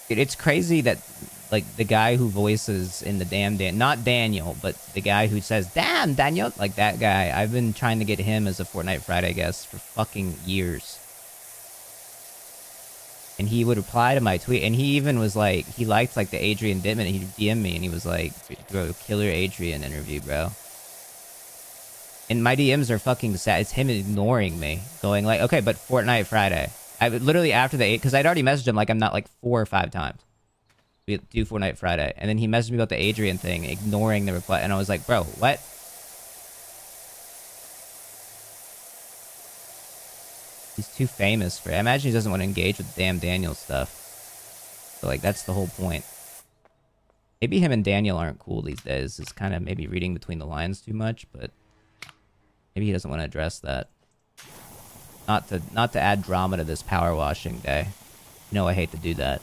It's crazy that, like, the guy who voices in the not Daniel, but the guy who says, damn, Daniel, like that guy, I've been trying to get him as a Fortnite Friday guest for fucking years. And he would reply to my tweet, and he even was like, he liked, like, the Adrian Dittman, and he DM'd me, and he was like, bro, killer Adrian interview, bro. And my DMs are fucking sad. It's him ignoring me, going like, okay, but Fortnite Friday. I literally after the 8, because I'd already messaged him like I'm not like 4 or 5 times. We do Fortnite Friday. And then he messaged me about the Adrian thing, ignoring the reply. And I was like, bro, what? He's too famous for it. I imagine he doesn't want to engage with damn Daniel stuff. So, like, that's the whole point. Maybe him and Daniel aren't cool these days. It's kind of maybe reading between the lines too much, but maybe he doesn't want to address that. Not to add drama to this power washing day. You know I hate to do that.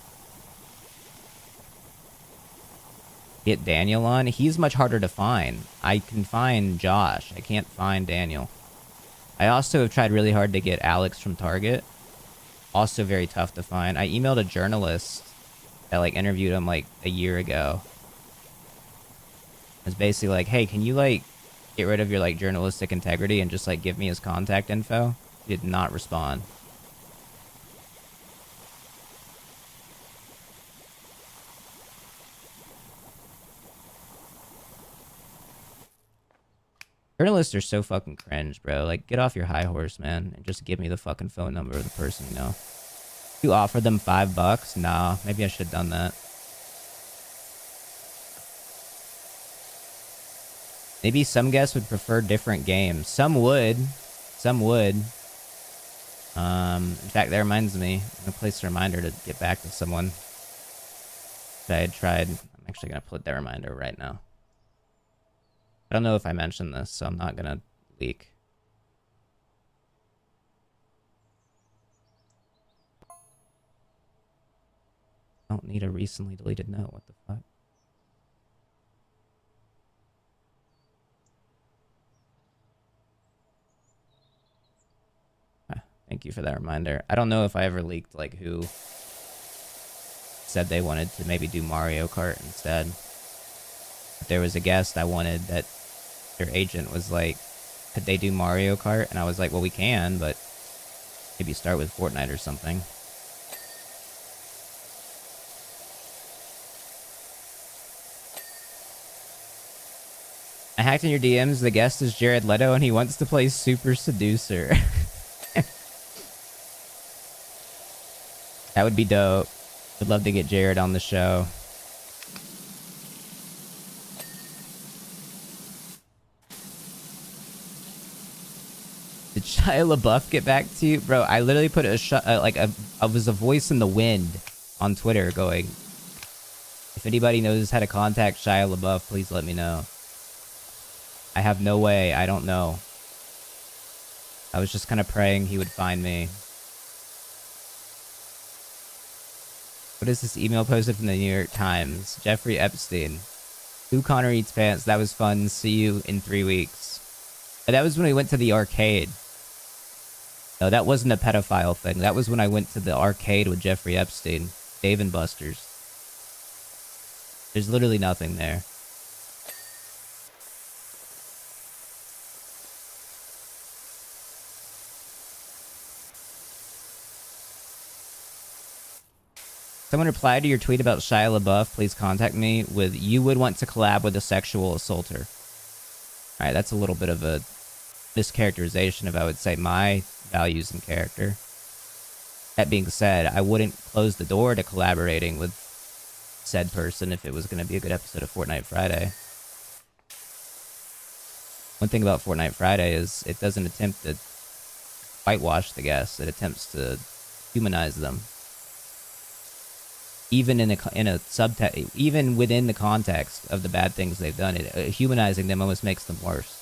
Get Daniel on? He's much harder to find. I can find Josh. I can't find Daniel. I also have tried really hard to get Alex from Target. Also very tough to find. I emailed a journalist that like interviewed him like a year ago. It's basically like, hey, can you like get rid of your like journalistic integrity and just like give me his contact info? He did not respond. Journalists are so fucking cringe, bro. Like, get off your high horse, man, and just give me the fucking phone number of the person you know. You offered them $5? Nah, maybe I should have done that. Maybe some guests would prefer different games. Some would. Some would. In fact, that reminds me. I'm gonna place a reminder to get back to someone that I had tried. I'm actually gonna put that reminder right now. I don't know if I mentioned this, so I'm not gonna leak. Don't need a recently deleted note. What the fuck? Thank you for that reminder. I don't know if I ever leaked like who said they wanted to maybe do Mario Kart instead. But there was a guest I wanted that their agent was like, could they do Mario Kart? And I was like, well, we can, but maybe start with Fortnite or something. I hacked in your DMs. The guest is Jared Leto, and he wants to play Super Seducer. That would be dope. Would love to get Jared on the show. Did Shia LaBeouf get back to you? Bro, I literally put I was a voice in the wind on Twitter going, if anybody knows how to contact Shia LaBeouf, please let me know. I have no way. I don't know. I was just kind of praying he would find me. What is this email posted from the New York Times? Jeffrey Epstein. Who Connor Eats Pants? That was fun. See you in 3 weeks. But that was when we went to the arcade. No, that wasn't a pedophile thing. That was when I went to the arcade with Jeffrey Epstein. Dave and Buster's. There's literally nothing there. Someone replied to your tweet about Shia LaBeouf. Please contact me with, you would want to collab with a sexual assaulter. Alright, that's a little bit of a mischaracterization of, I would say, my values and character. That being said, I wouldn't close the door to collaborating with said person if it was going to be a good episode of Fortnite Friday. One thing about Fortnite Friday is it doesn't attempt to whitewash the guests. It attempts to humanize them. Even in a subtext, even within the context of the bad things they've done, humanizing them almost makes them worse.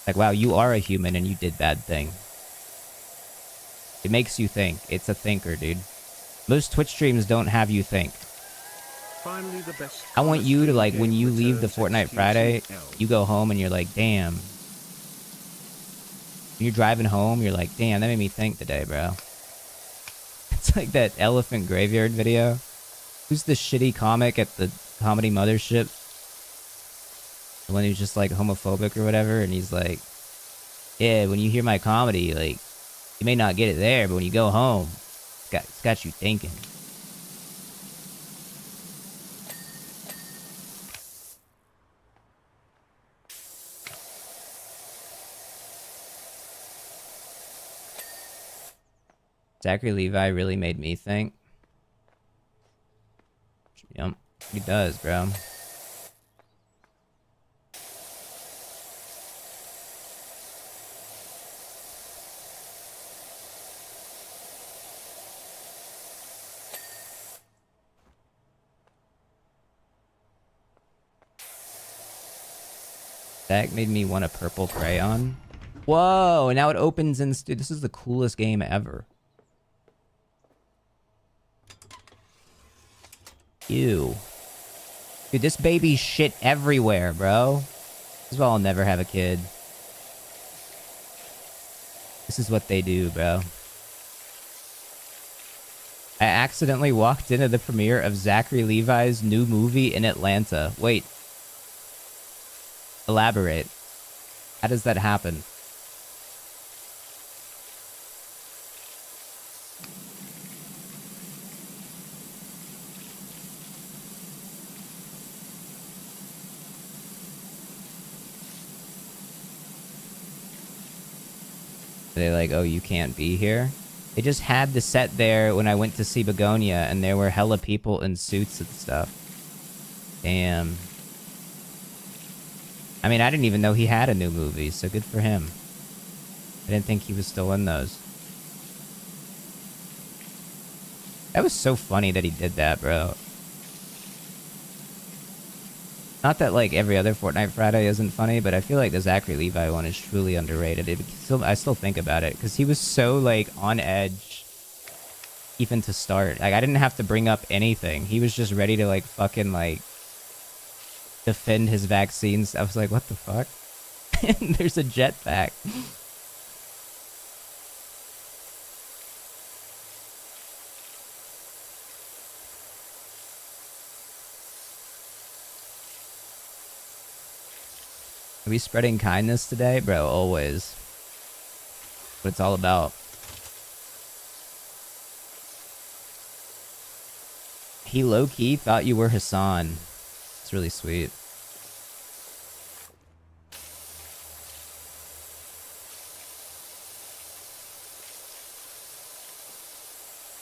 Like, wow, you are a human and you did bad thing. It makes you think. It's a thinker, dude. Most Twitch streams don't have you think. Finally, the best. I want you to, like, when you leave the Fortnite Friday, you go home and you're like, damn. When you're driving home, you're like, damn, that made me think today, bro. It's like that elephant graveyard video. Who's the shitty comic at the comedy mothership? The one who's just like homophobic or whatever, and he's like, yeah, when you hear my comedy, like, you may not get it there, but when you go home, it's got you thinking. Zachary Levi really made me think. Yep, he does, bro. That made me want a purple crayon. Whoa, now it opens in... Dude, this is the coolest game ever. Ew. Dude, this baby shit everywhere, bro. This is why I'll never have a kid. This is what they do, bro. I accidentally walked into the premiere of Zachary Levi's new movie in Atlanta. Wait. Elaborate. How does that happen? They like, oh, you can't be here? They just had the set there when I went to see Begonia, and there were hella people in suits and stuff. Damn. I mean, I didn't even know he had a new movie, so good for him. I didn't think he was still in those. That was so funny that he did that, bro. Not that, like, every other Fortnite Friday isn't funny, but I feel like the Zachary Levi one is truly underrated. I still think about it, because he was so, like, on edge even to start. Like, I didn't have to bring up anything. He was just ready to, like, fucking, like, defend his vaccines. I was like, what the fuck? And there's a jetpack. Are we spreading kindness today? Bro, always. What it's all about. He low-key thought you were Hassan. It's really sweet.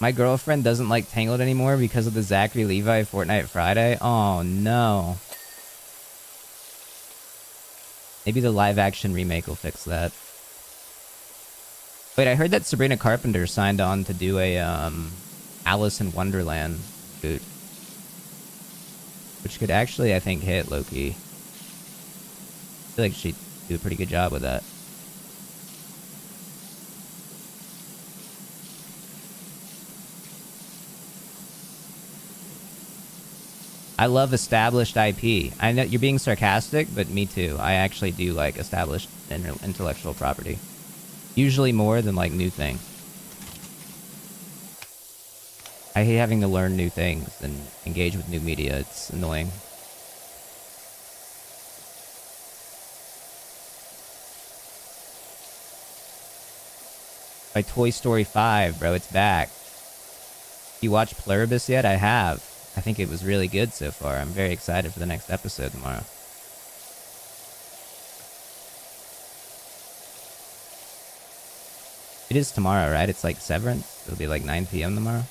My girlfriend doesn't like Tangled anymore because of the Zachary Levi Fortnite Friday. Oh, no. Maybe the live-action remake will fix that. Wait, I heard that Sabrina Carpenter signed on to do a, Alice in Wonderland boot. Which could actually, I think, hit low-key. I feel like she'd do a pretty good job with that. I love established IP. I know you're being sarcastic, but me too. I actually do like established intellectual property. Usually more than like new thing. I hate having to learn new things and engage with new media. It's annoying. By Toy Story 5, bro, it's back. You watched Pluribus yet? I have. I think it was really good so far. I'm very excited for the next episode tomorrow. It is tomorrow, right? It's like Severance. It'll be like 9 p.m. tomorrow.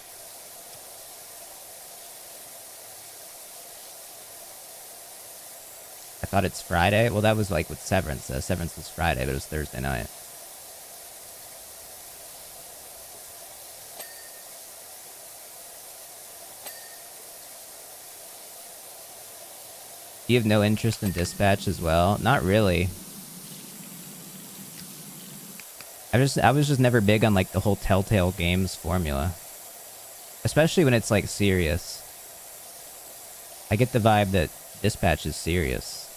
I thought it's Friday. Well, that was like with Severance. Severance was Friday, but it was Thursday night. You have no interest in Dispatch as well? Not really. I was just never big on like the whole Telltale Games formula. Especially when it's like serious. I get the vibe that Dispatch is serious.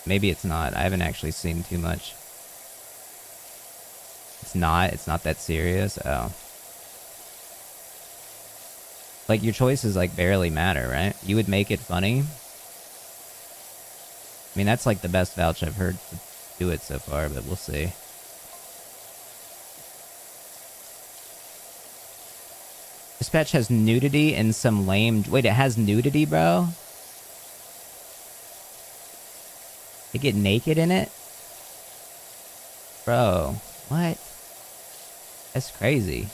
Maybe it's not. I haven't actually seen too much. It's not that serious? Oh. Like, your choices, like, barely matter, right? You would make it funny. I mean, that's, like, the best vouch I've heard to do it so far, but we'll see. Dispatch has nudity and some lame... Wait, it has nudity, bro? They get naked in it? Bro, what? That's crazy.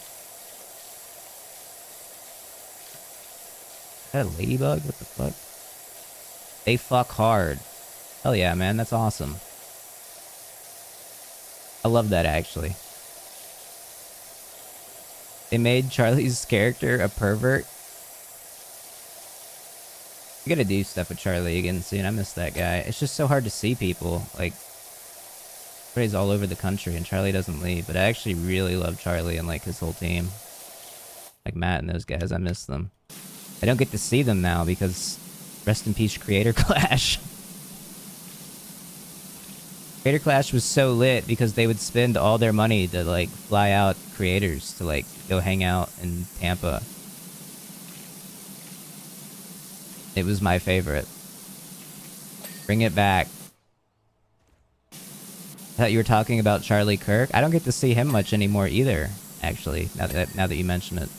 Is that a ladybug? What the fuck? They fuck hard. Hell yeah, man. That's awesome. I love that, actually. They made Charlie's character a pervert. I gotta do stuff with Charlie again soon. I miss that guy. It's just so hard to see people. Like, everybody's all over the country and Charlie doesn't leave. But I actually really love Charlie and like his whole team. Like Matt and those guys, I miss them. I don't get to see them now because rest in peace Creator Clash. Creator Clash was so lit because they would spend all their money to like fly out creators to like go hang out in Tampa. It was my favorite. Bring it back. I thought you were talking about Charlie Kirk. I don't get to see him much anymore either, actually, now that you mention it.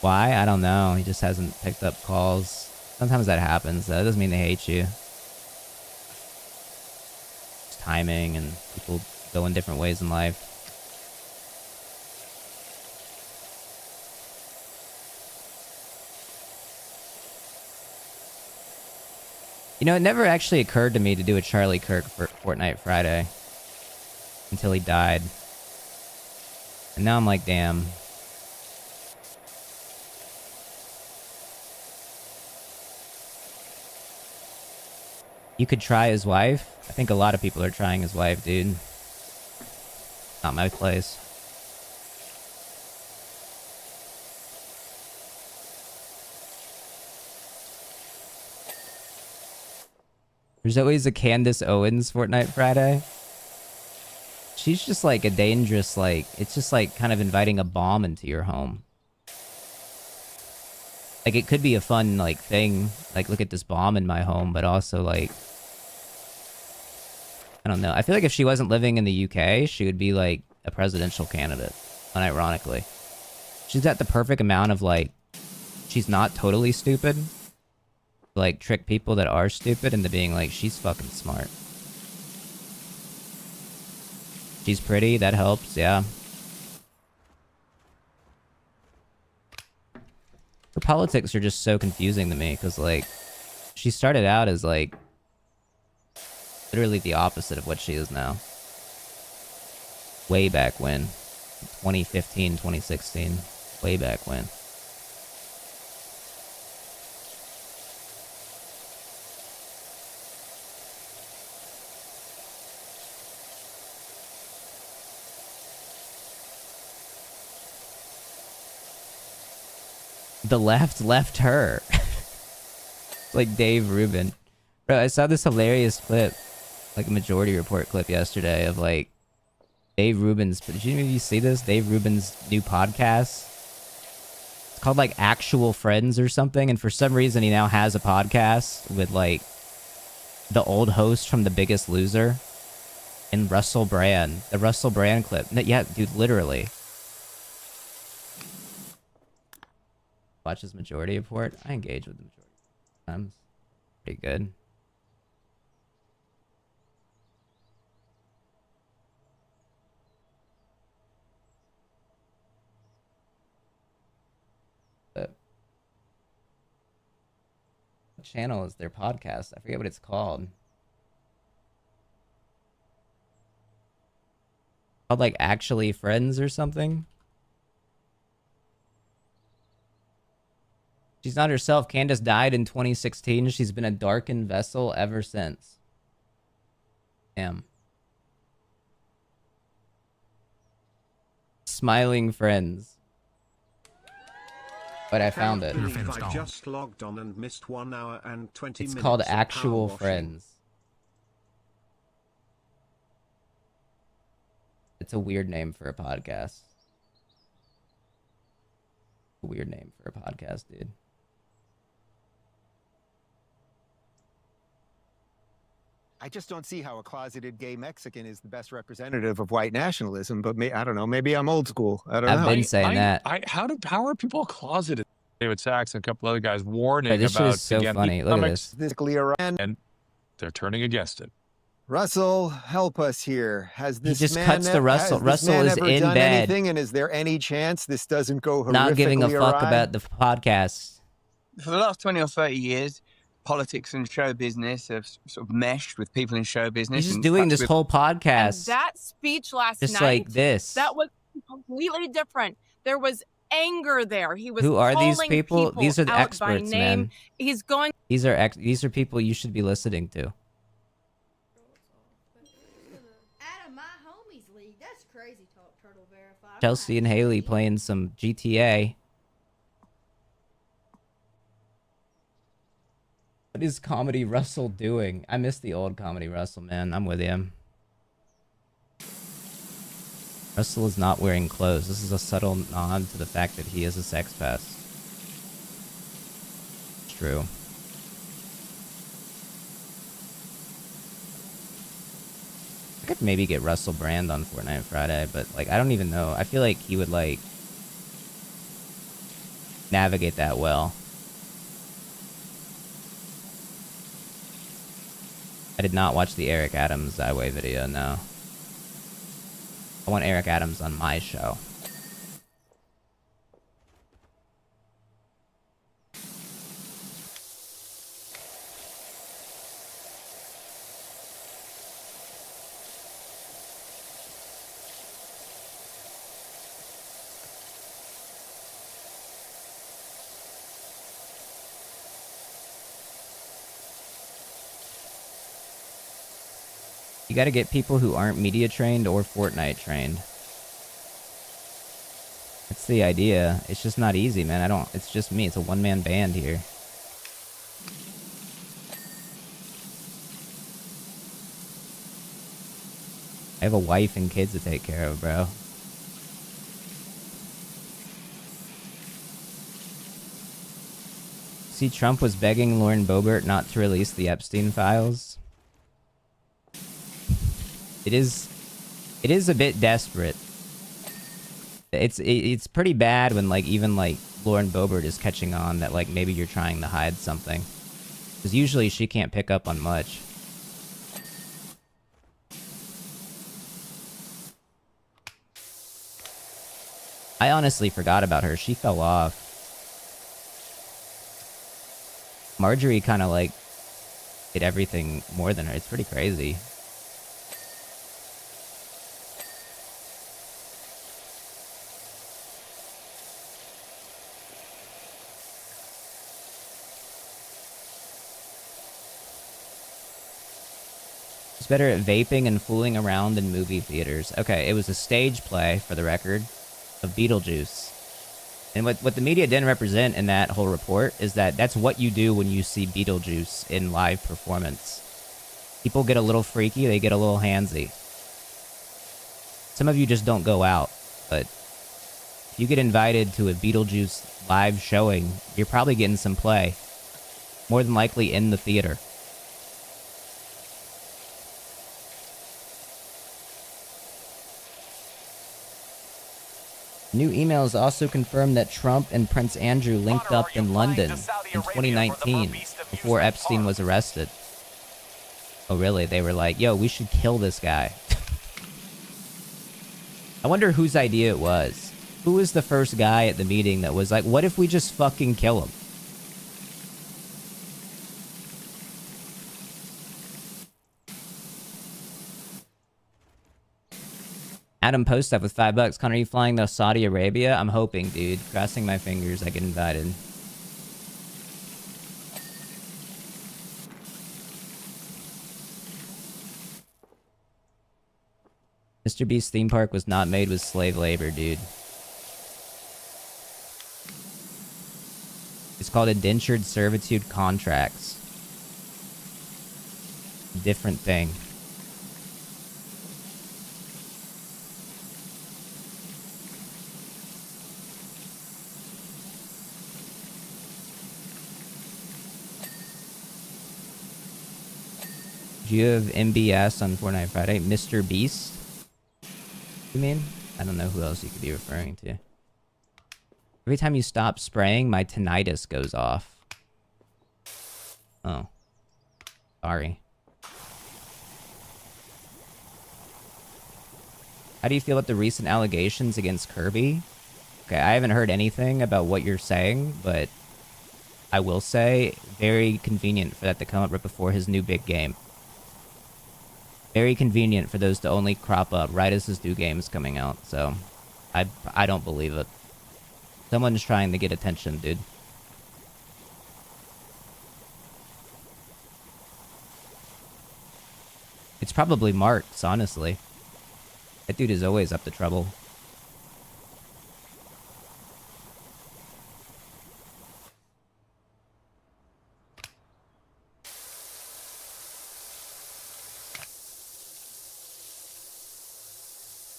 Why? I don't know. He just hasn't picked up calls. Sometimes that happens. That doesn't mean they hate you. It's timing and people go in different ways in life. You know, it never actually occurred to me to do a Charlie Kirk for Fortnite Friday until he died. And now I'm like, damn. You could try his wife. I think a lot of people are trying his wife, dude. Not my place. There's always a Candace Owens Fortnite Friday. She's just like a dangerous, like, it's just like kind of inviting a bomb into your home. Like, it could be a fun, like, thing. Like, look at this bomb in my home, but also, like, I don't know. I feel like if she wasn't living in the UK, she would be, like, a presidential candidate, unironically. She's got the perfect amount of, like, she's not totally stupid. Like, trick people that are stupid into being like, she's fucking smart. She's pretty, that helps, yeah. Her politics are just so confusing to me, because, like, she started out as, like, literally the opposite of what she is now. Way back when. 2015, 2016. Way back when. The left left her. Like Dave Rubin. Bro, I saw this hilarious clip, like a Majority Report clip yesterday of like Dave Rubin's, did you see this? Dave Rubin's new podcast. It's called like Actual Friends or something, and for some reason he now has a podcast with like the old host from The Biggest Loser and Russell Brand. The Russell Brand clip. Yeah, dude, literally. Watch his Majority Report. I engage with the Majority sometimes. Pretty good. But what channel is their podcast? I forget what it's called. Called like Actually Friends or something. She's not herself. Candace died in 2016. She's been a darkened vessel ever since. Damn. Smiling Friends. But I found it. I just logged on and missed 1 hour and 20 minutes. It's called Actual Friends. It's a weird name for a podcast. A weird name for a podcast, dude. I just don't see how a closeted gay Mexican is the best representative of white nationalism, but I don't know. Maybe I'm old school. I don't know. I've been saying that. How are people closeted? David Sachs and a couple other guys warning this about is so funny. Look at this. And they're turning against it. Russell, help us here. Has this He just man cuts to Russell. Russell is ever in done bed. anything, and is there any chance this doesn't go horrifically Not giving a fuck awry? about the podcast. For the last 20 or 30 years, politics and show business have sort of meshed with people in show business. He's just and doing perhaps this with- whole podcast That speech last just night, like this. that was completely different. There was anger there. He was Who are these calling people? These are the out by experts, name. man. He's going. These are people you should be listening to. Out of my homies league. That's crazy talk, Turtle Verified. Chelsea and Haley playing some GTA. What is Comedy Russell doing? I miss the old Comedy Russell, man. I'm with him. Russell is not wearing clothes. This is a subtle nod to the fact that he is a sex pest. It's true. I could maybe get Russell Brand on Fortnite Friday, but like I don't even know. I feel like he would like navigate that well. I did not watch the Eric Adams Zyway video, no. I want Eric Adams on my show. You gotta get people who aren't media trained or Fortnite trained. That's the idea. It's just not easy, man. It's just me. It's a one-man band here. I have a wife and kids to take care of, bro. See, Trump was begging Lauren Boebert not to release the Epstein files. It is a bit desperate. It's pretty bad when like even like Lauren Boebert is catching on that like maybe you're trying to hide something, because usually she can't pick up on much. I honestly forgot about her. She fell off. Marjorie kind of like did everything more than her. It's pretty crazy. It's better at vaping and fooling around in movie theaters. Okay, it was a stage play, for the record, of Beetlejuice. And what the media didn't represent in that whole report is that that's what you do when you see Beetlejuice in live performance. People get a little freaky, they get a little handsy. Some of you just don't go out, but if you get invited to a Beetlejuice live showing, you're probably getting some play. More than likely in the theater. New emails also confirmed that Trump and Prince Andrew linked up in London in 2019 before Epstein was arrested. Oh really? They were like, yo, we should kill this guy. I wonder whose idea it was. Who was the first guy at the meeting that was like, what if we just fucking kill him? Adam post up with $5. Connor, are you flying to Saudi Arabia? I'm hoping, dude. Crossing my fingers I get invited. Mr. Beast's theme park was not made with slave labor, dude. It's called indentured servitude contracts. Different thing. Do you have MBS on Fortnite Friday? Mr. Beast? You mean? I don't know who else you could be referring to. Every time you stop spraying, my tinnitus goes off. Oh. Sorry. How do you feel about the recent allegations against Kirby? Okay, I haven't heard anything about what you're saying, but I will say, very convenient for that to come up right before his new big game. Very convenient for those to only crop up right as his new game is coming out. So, I don't believe it. Someone's trying to get attention, dude. It's probably Mark's, honestly. That dude is always up to trouble.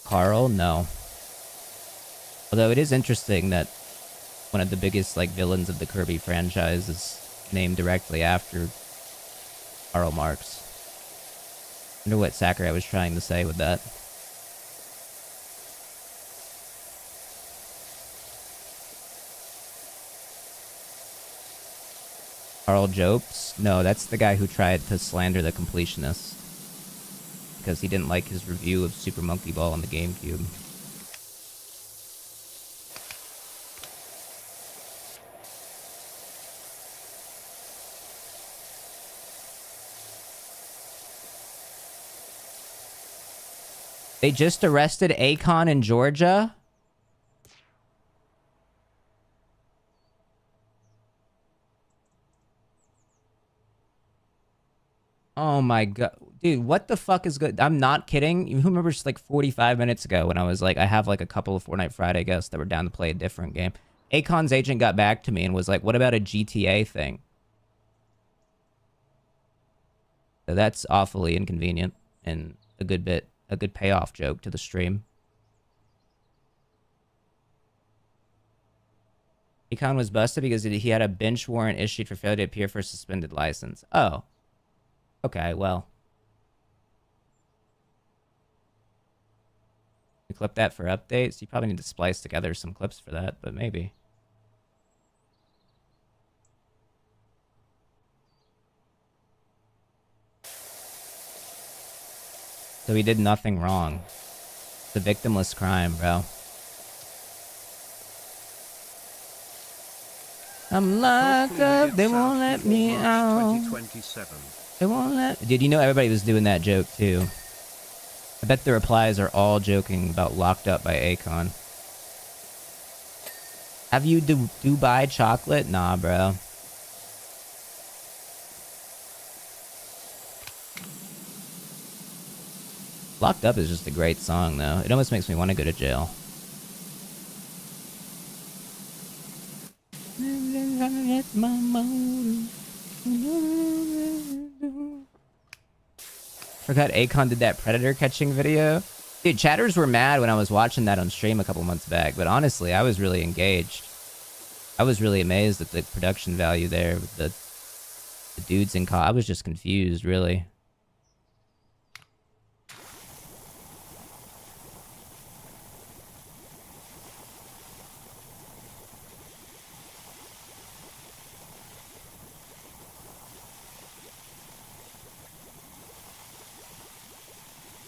Carl? No. Although it is interesting that one of the biggest like villains of the Kirby franchise is named directly after Karl Marx. I wonder what Sakurai was trying to say with that. Carl Jopes? No, that's the guy who tried to slander the completionist. Because he didn't like his review of Super Monkey Ball on the GameCube. They just arrested Akon in Georgia? Oh my god. Dude, what the fuck is good? I'm not kidding. You remember just like 45 minutes ago when I was like, I have like a couple of Fortnite Friday guests that were down to play a different game. Akon's agent got back to me and was like, what about a GTA thing? So that's awfully inconvenient and a good payoff joke to the stream. Akon was busted because he had a bench warrant issued for failure to appear for a suspended license. Oh. Okay, well. We clip that for updates. You probably need to splice together some clips for that, but maybe. So he did nothing wrong. It's a victimless crime, bro. I'm locked up, they won't let me out. They won't let... Dude, you know everybody was doing that joke, too. I bet the replies are all joking about Locked Up by Akon. Have you Dubai chocolate? Nah, bro. Locked Up is just a great song, though. It almost makes me want to go to jail. Forgot Akon did that predator catching video. Dude, chatters were mad when I was watching that on stream a couple months back, but honestly, I was really engaged. I was really amazed at the production value there with the dudes in I was just confused, really.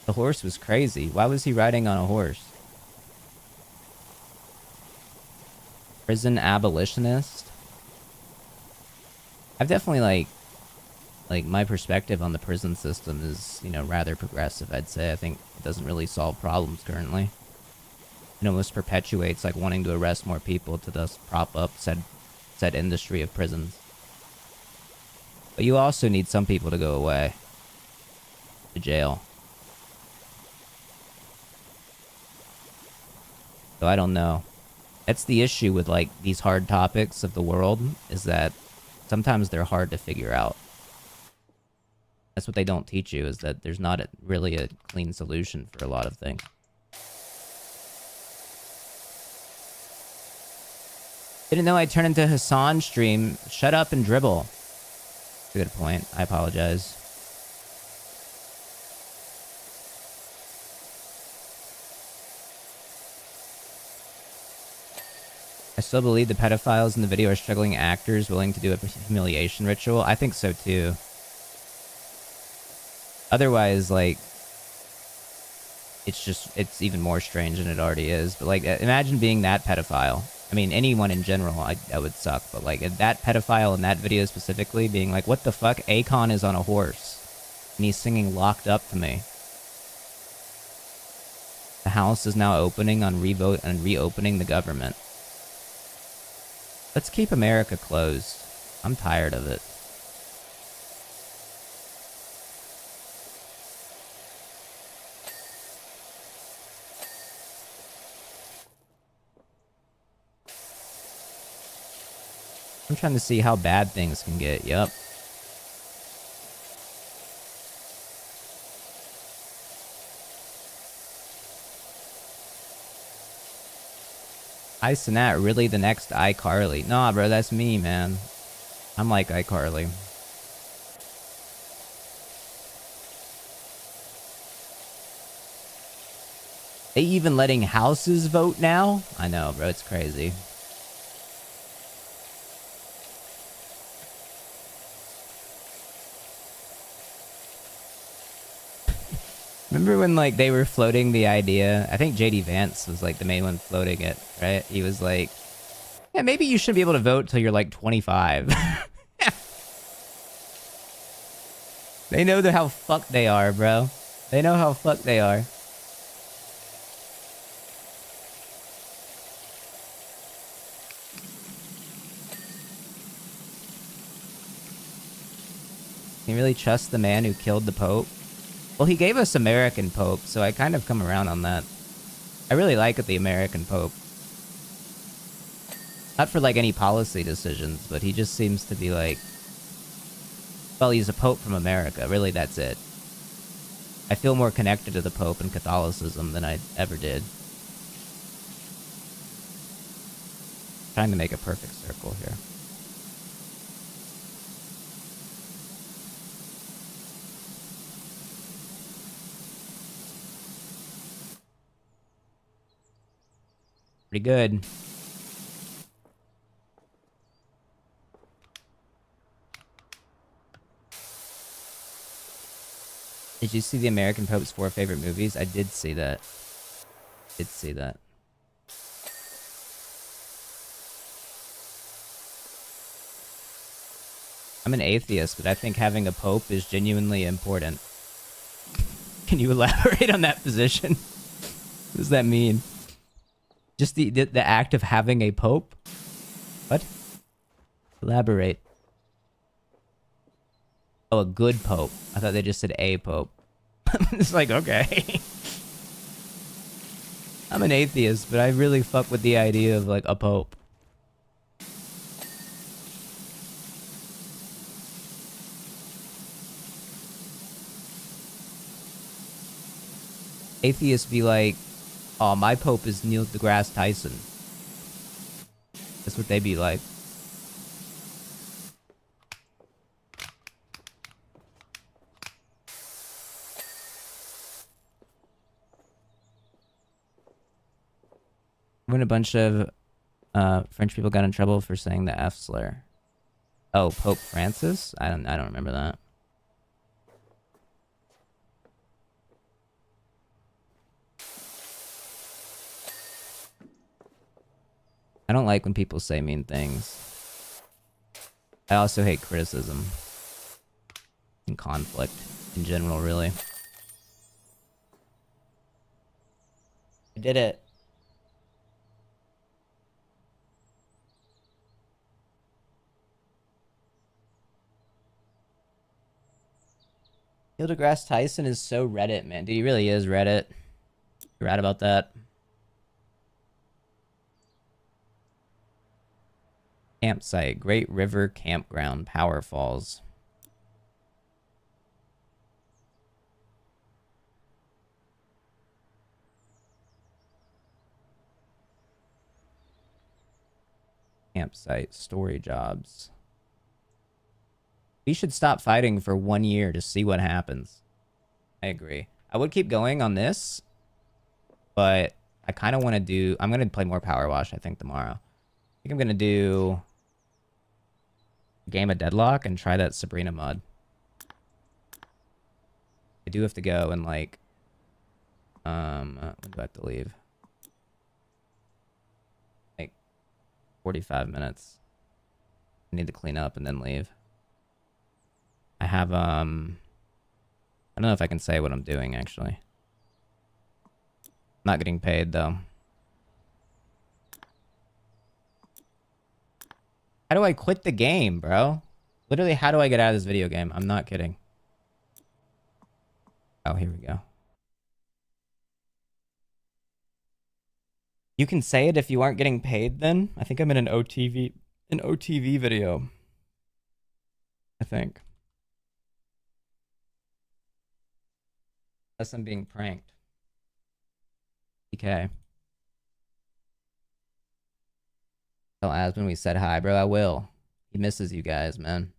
The horse was crazy. Why was he riding on a horse? Prison abolitionist? I've definitely like my perspective on the prison system is, you know, rather progressive, I'd say. I think it doesn't really solve problems currently. It almost perpetuates like wanting to arrest more people to thus prop up said industry of prisons. But you also need some people to go away. To jail. So I don't know. That's the issue with like these hard topics of the world, is that sometimes they're hard to figure out. That's what they don't teach you, is that there's not really a clean solution for a lot of things. Didn't know I'd turn into Hassan stream. Shut up and dribble. Good point. I apologize. I still believe the pedophiles in the video are struggling actors willing to do a humiliation ritual. I think so too. Otherwise, like, it's even more strange than it already is. But like, imagine being that pedophile I mean, anyone in general, that would suck. But like that pedophile in that video specifically being like, what the fuck? Akon is on a horse. And he's singing Locked Up to me. The House is now opening on revote and reopening the government. Let's keep America closed. I'm tired of it. I'm trying to see how bad things can get. Yep. Icenat, really the next iCarly? Nah, bro, that's me, man. I'm like iCarly. They even letting houses vote now? I know, bro, it's crazy. Remember when, like, they were floating the idea? I think JD Vance was, like, the main one floating it, right? He was like, yeah, maybe you should be able to vote till you're, like, 25. They know how fucked they are, bro. They know how fucked they are. Can you really trust the man who killed the Pope? Well, he gave us American Pope, so I kind of come around on that. I really like the American Pope. Not for, like, any policy decisions, but he just seems to be, like... Well, he's a Pope from America. Really, that's it. I feel more connected to the Pope and Catholicism than I ever did. Trying to make a perfect circle here. Pretty good. Did you see the American Pope's 4 favorite movies? I did see that. Did see that. I'm an atheist, but I think having a pope is genuinely important. Can you elaborate on that position? What does that mean? Just the act of having a pope? What? Elaborate. Oh, a good pope. I thought they just said a pope. It's like, okay. I'm an atheist, but I really fuck with the idea of, like, a pope. Atheists be like, oh, my pope is Neil deGrasse Tyson. That's what they be like. When a bunch of French people got in trouble for saying the F slur. Oh, Pope Francis? I don't remember that. I don't like when people say mean things. I also hate criticism and conflict in general, really. I did it. Neil deGrasse Tyson is so Reddit, man. Dude, he really is Reddit. You're right about that. Campsite. Great River Campground. Power Falls. Campsite. Story jobs. We should stop fighting for 1 year to see what happens. I agree. I would keep going on this, but I kind of want to do... I'm going to play more Powerwash, I think, tomorrow. I think I'm going to do a game of Deadlock and try that Sabrina mod. I do have to go and, like... when do I have to leave? Like, 45 minutes. I need to clean up and then leave. I have, I don't know if I can say what I'm doing, actually. Not getting paid, though. How do I quit the game, bro? Literally, how do I get out of this video game? I'm not kidding. Oh, here we go. You can say it if you aren't getting paid then? I think I'm in an OTV video. I think. Unless I'm being pranked. Okay. Tell Aspen we said hi, bro. I will. He misses you guys, man.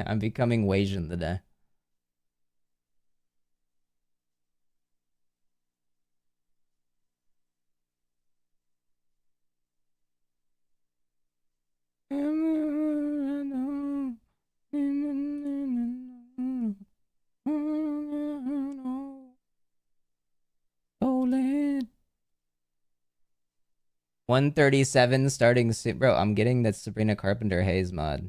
I'm becoming Wasian today. Stolen. 137 starting soon. Bro, I'm getting that Sabrina Carpenter Haze mod.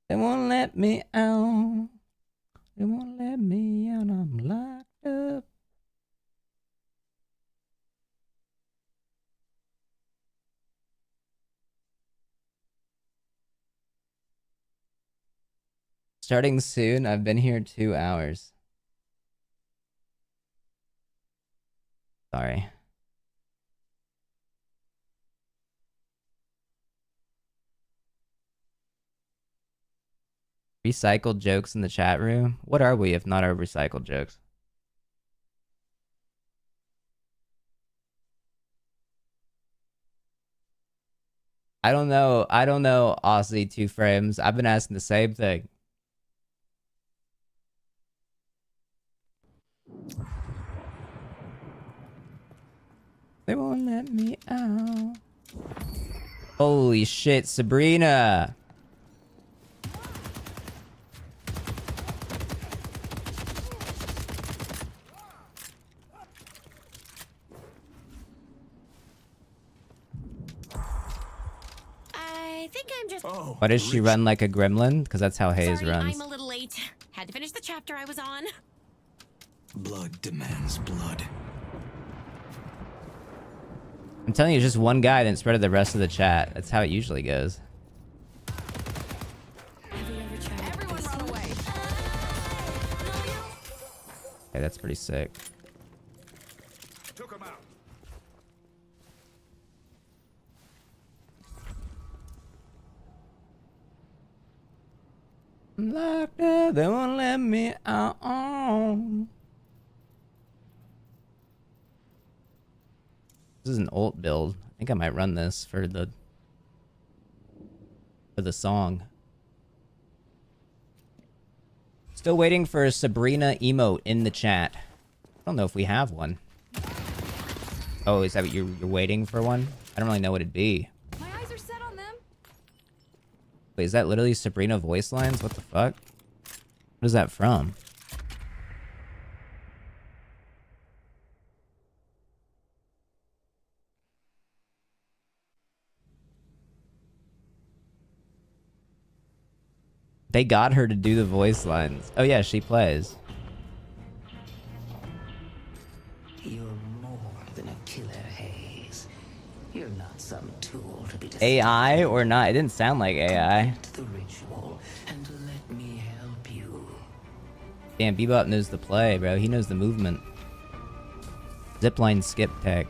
They won't let me out. They won't let me out. I'm locked up. Starting soon. I've been here 2 hours. Sorry. Recycled jokes in the chat room? What are we if not our recycled jokes? I don't know. I don't know, Aussie 2 frames. I've been asking the same thing. They won't let me out. Holy shit, Sabrina. I think I'm just. Why does she run like a gremlin? Because that's how Hayes Sorry, runs. I'm a little late. Had to finish the chapter I was on. Blood demands blood. I'm telling you, just one guy didn't spread to the rest of the chat. That's how it usually goes. Everyone run away. Okay, that's pretty sick. Took him out. I'm locked up, they won't let me out. This is an ult build. I think I might run this for the song. Still waiting for a Sabrina emote in the chat. I don't know if we have one. Oh, is that what you're waiting for one? I don't really know what it'd be. My eyes are set on them. Wait, is that literally Sabrina voice lines? What the fuck? What is that from? They got her to do the voice lines. Oh yeah, she plays. You're more than a killer, Hayes. You're not some tool to be AI or not? It didn't sound like AI. the ritual and let me help you. Damn, Bebop knows the play, bro. He knows the movement. Zipline skip tech.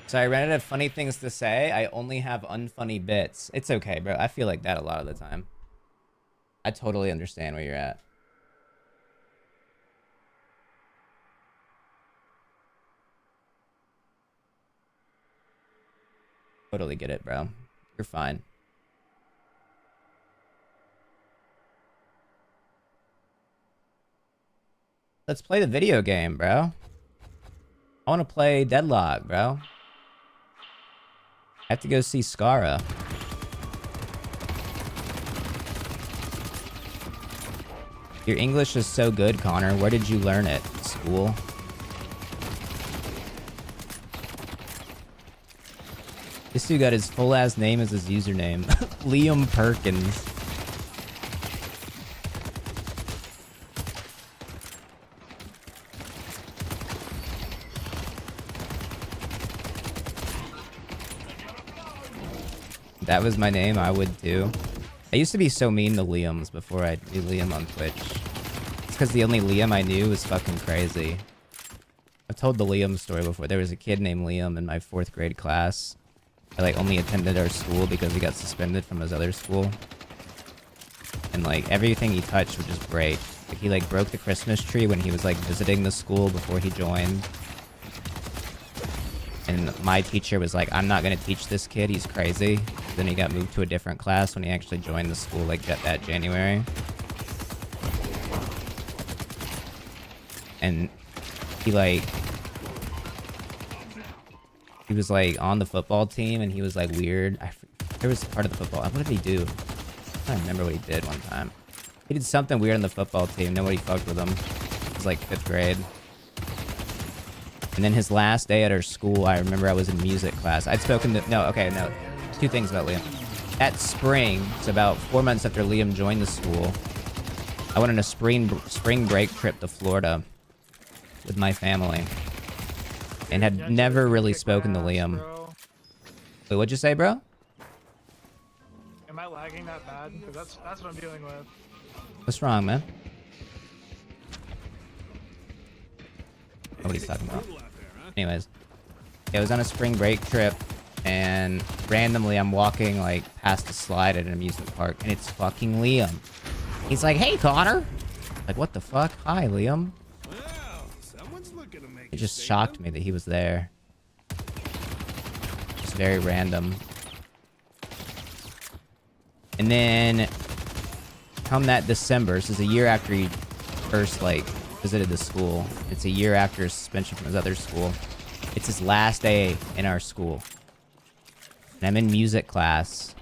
Sorry, I ran out of funny things to say. I only have unfunny bits. It's okay, bro. I feel like that a lot of the time. I totally understand where you're at. Totally get it, bro. You're fine. Let's play the video game, bro. I want to play Deadlock, bro. I have to go see Skara. Your English is so good, Connor. Where did you learn it? School? This dude got his full ass name as his username. Liam Perkins. That was my name, I would too. I used to be so mean to Liams before I knew Liam on Twitch. It's because the only Liam I knew was fucking crazy. I've told the Liam story before. There was a kid named Liam in my 4th grade class. I like only attended our school because he got suspended from his other school. And like everything he touched would just break. Like, he like broke the Christmas tree when he was like visiting the school before he joined. And my teacher was like, I'm not gonna teach this kid, he's crazy. Then he got moved to a different class when he actually joined the school like that January. And he was like on the football team and he was like weird. There was part of the football. What did he do? I don't remember what he did one time. He did something weird on the football team. Nobody fucked with him. It was like 5th grade. And then his last day at our school, I remember I was in music class. I'd spoken to... No. 2 things about Liam. That spring, so about 4 months after Liam joined the school, I went on a spring break trip to Florida with my family. And had never really spoken to Liam. Wait, what'd you say, bro? Am I lagging that bad? Because that's what I'm dealing with. What's wrong, man? Nobody's talking about. Anyways. Yeah, I was on a spring break trip. And randomly, I'm walking, like, past a slide at an amusement park. And it's fucking Liam. He's like, hey, Connor. Like, what the fuck? Hi, Liam. It just shocked me that he was there. Just very random. And then, come that December, this is a year after he first, like, visited the school. It's a year after his suspension from his other school. It's his last day in our school. And I'm in music class.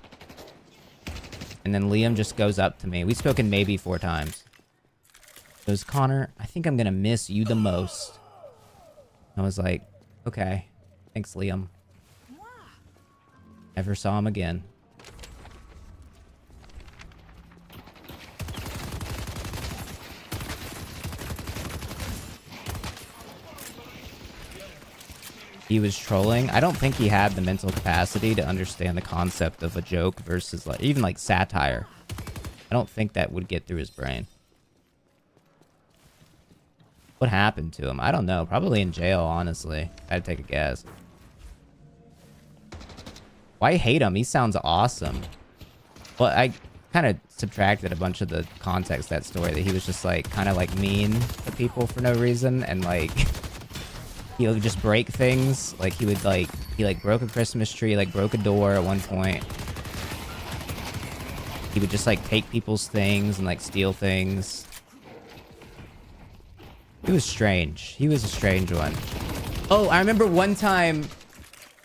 And then Liam just goes up to me. We've spoken maybe 4 times. Goes, Connor, I think I'm gonna miss you the most. I was like, okay. Thanks, Liam. Never saw him again. He was trolling. I don't think he had the mental capacity to understand the concept of a joke versus like even like satire. I don't think that would get through his brain. What happened to him? I don't know. Probably in jail, honestly. I'd take a guess. Why hate him? He sounds awesome. Well, I kind of subtracted a bunch of the context of that story that he was just like kind of like mean to people for no reason and like he would just break things. Like he would like he like broke a Christmas tree, like broke a door at one point. He would just like take people's things and like steal things. He was strange. He was a strange one. Oh, I remember one time,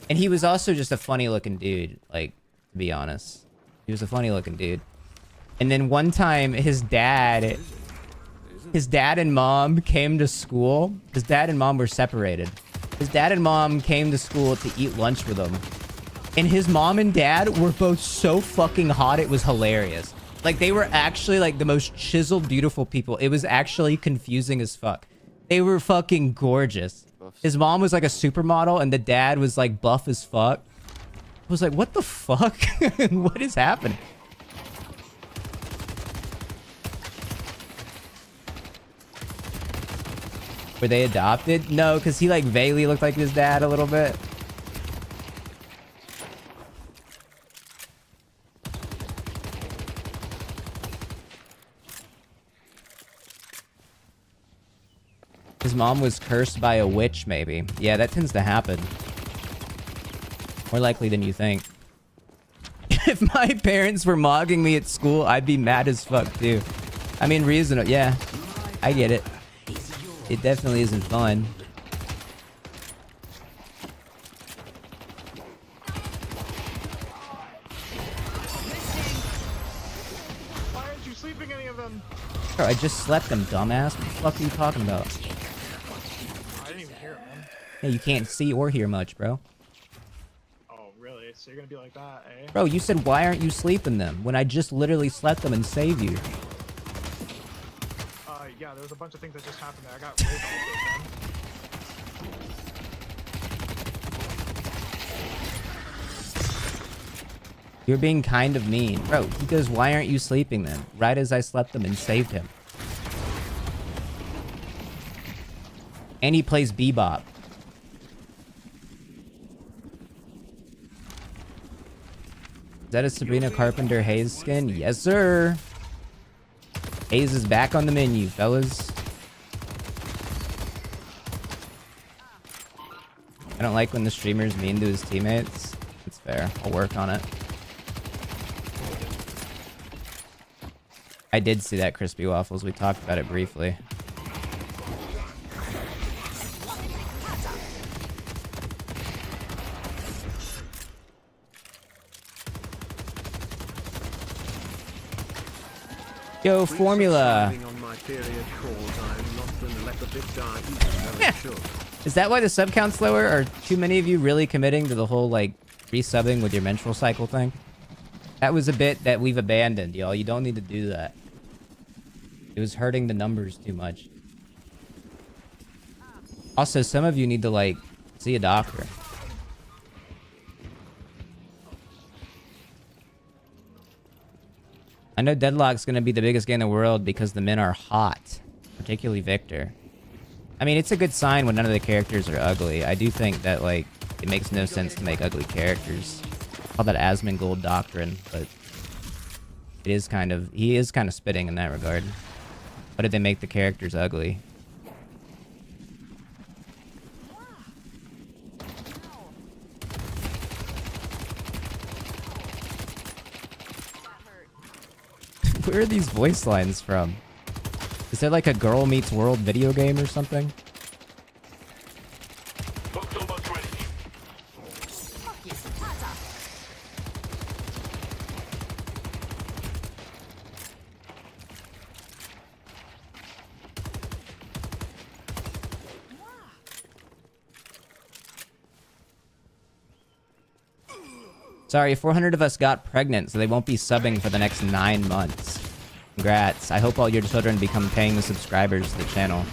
and he was also just a funny looking dude, like, to be honest. He was a funny looking dude. And then one time, his dad and mom came to school. His dad and mom were separated. His dad and mom came to school to eat lunch with him. And his mom and dad were both so fucking hot, it was hilarious. Like, they were actually, like, the most chiseled, beautiful people. It was actually confusing as fuck. They were fucking gorgeous. His mom was, like, a supermodel, and the dad was, like, buff as fuck. I was like, what the fuck? What is happening? Were they adopted? No, because he, like, vaguely looked like his dad a little bit. His mom was cursed by a witch, maybe. Yeah, that tends to happen. More likely than you think. If my parents were mogging me at school, I'd be mad as fuck, too. I mean, reasonable. Yeah, I get it. It definitely isn't fun. Why aren't you sleeping any of them? Bro, I just slept them, dumbass. What the fuck are you talking about? I didn't even hear it, man. Yeah, you can't see or hear much, bro. Oh, really? So you're gonna be like that, eh? Bro, you said, why aren't you sleeping them? When I just literally slept them and saved you. Yeah, there was a bunch of things that just happened there. I got raped all man. You're being kind of mean. Bro, he goes, why aren't you sleeping them? Right as I slept them and saved him. And he plays Bebop. Is that a Sabrina Carpenter Hayes skin? Yes, sir. Hayes is back on the menu, fellas. I don't like when the streamer's mean to his teammates. It's fair. I'll work on it. I did see that Crispy Waffles. We talked about it briefly. Yo, Formula. Is that why the sub count's lower? Are too many of you really committing to the whole, like, resubbing with your menstrual cycle thing? That was a bit that we've abandoned, y'all. You don't need to do that. It was hurting the numbers too much. Also, some of you need to, like, see a doctor. I know Deadlock's gonna be the biggest game in the world because the men are hot. Particularly Victor. I mean, it's a good sign when none of the characters are ugly. I do think that, like, it makes no sense to make ugly characters. Call that Asmongold doctrine, but it is kind of... He is kind of spitting in that regard. Why did they make the characters ugly? Where are these voice lines from? Is there like a Girl Meets World video game or something? Sorry, 400 of us got pregnant, so they won't be subbing for the next 9 months. Congrats. I hope all your children become paying subscribers to the channel.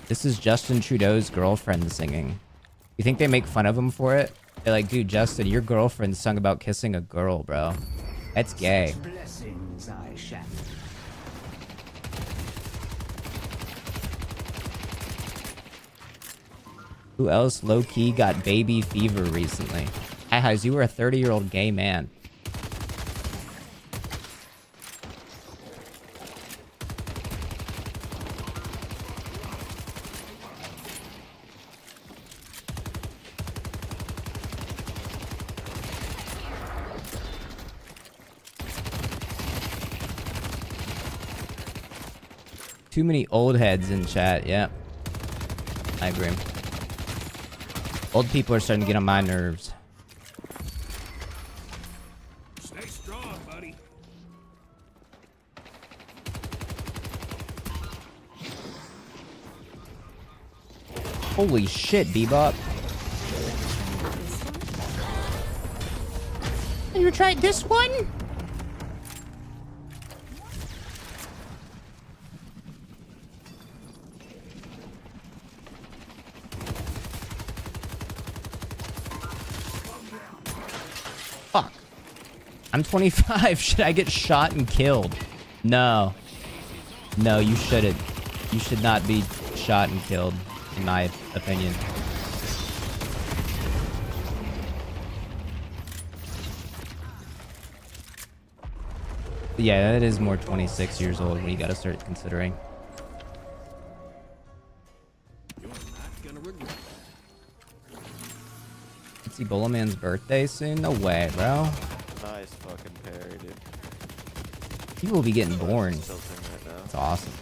This is Justin Trudeau's girlfriend singing. You think they make fun of him for it? They're like, dude, Justin, your girlfriend sung about kissing a girl, bro. That's gay. Blessings I shall. Who else low-key got baby fever recently? Hi, you were a 30-year-old gay man. Too many old heads in chat, yeah. I agree. Old people are starting to get on my nerves. Stay strong, buddy. Holy shit, Bebop. You tried this one? Fuck. I'm 25. Should I get shot and killed? No. No, you shouldn't. You should not be shot and killed, in my opinion. Yeah, that is more 26 years old when you gotta start considering. See Bola Man's birthday soon? No way, bro. Nice fucking parry, dude. People will be getting born. That's awesome.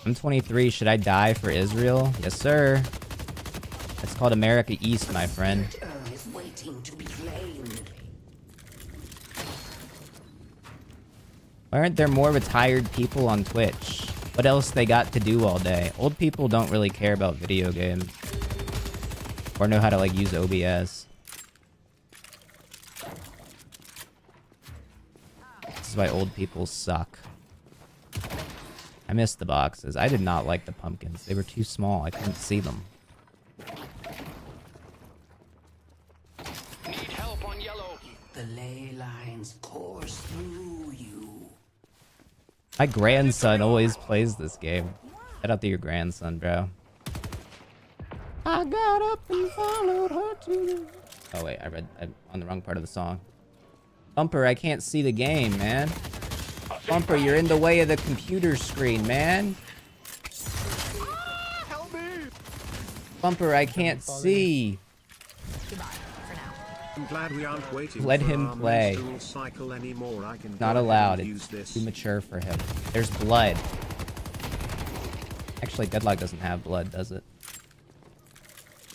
I'm 23. Should I die for Israel? Yes, sir. That's called America East, my friend. Is waiting to be claimed. Why aren't there more retired people on Twitch? What else they got to do all day? Old people don't really care about video games. Or know how to, like, use OBS. This is why old people suck. I missed the boxes. I did not like the pumpkins. They were too small. I couldn't see them. Need help on yellow. The ley lines course through you. My grandson always plays this game. Shout out to your grandson, bro. I got up and followed her to... Oh, wait. I'm on the wrong part of the song. Bumper, I can't see the game, man. Bumper, you're in the way of the computer screen, man. Help me! Bumper, I can't see. I'm glad we aren't waiting Let for him our play. menstrual cycle anymore. I can Not go ahead allowed. and It's use this. too mature for him. There's blood. Actually, Deadlock doesn't have blood, does it?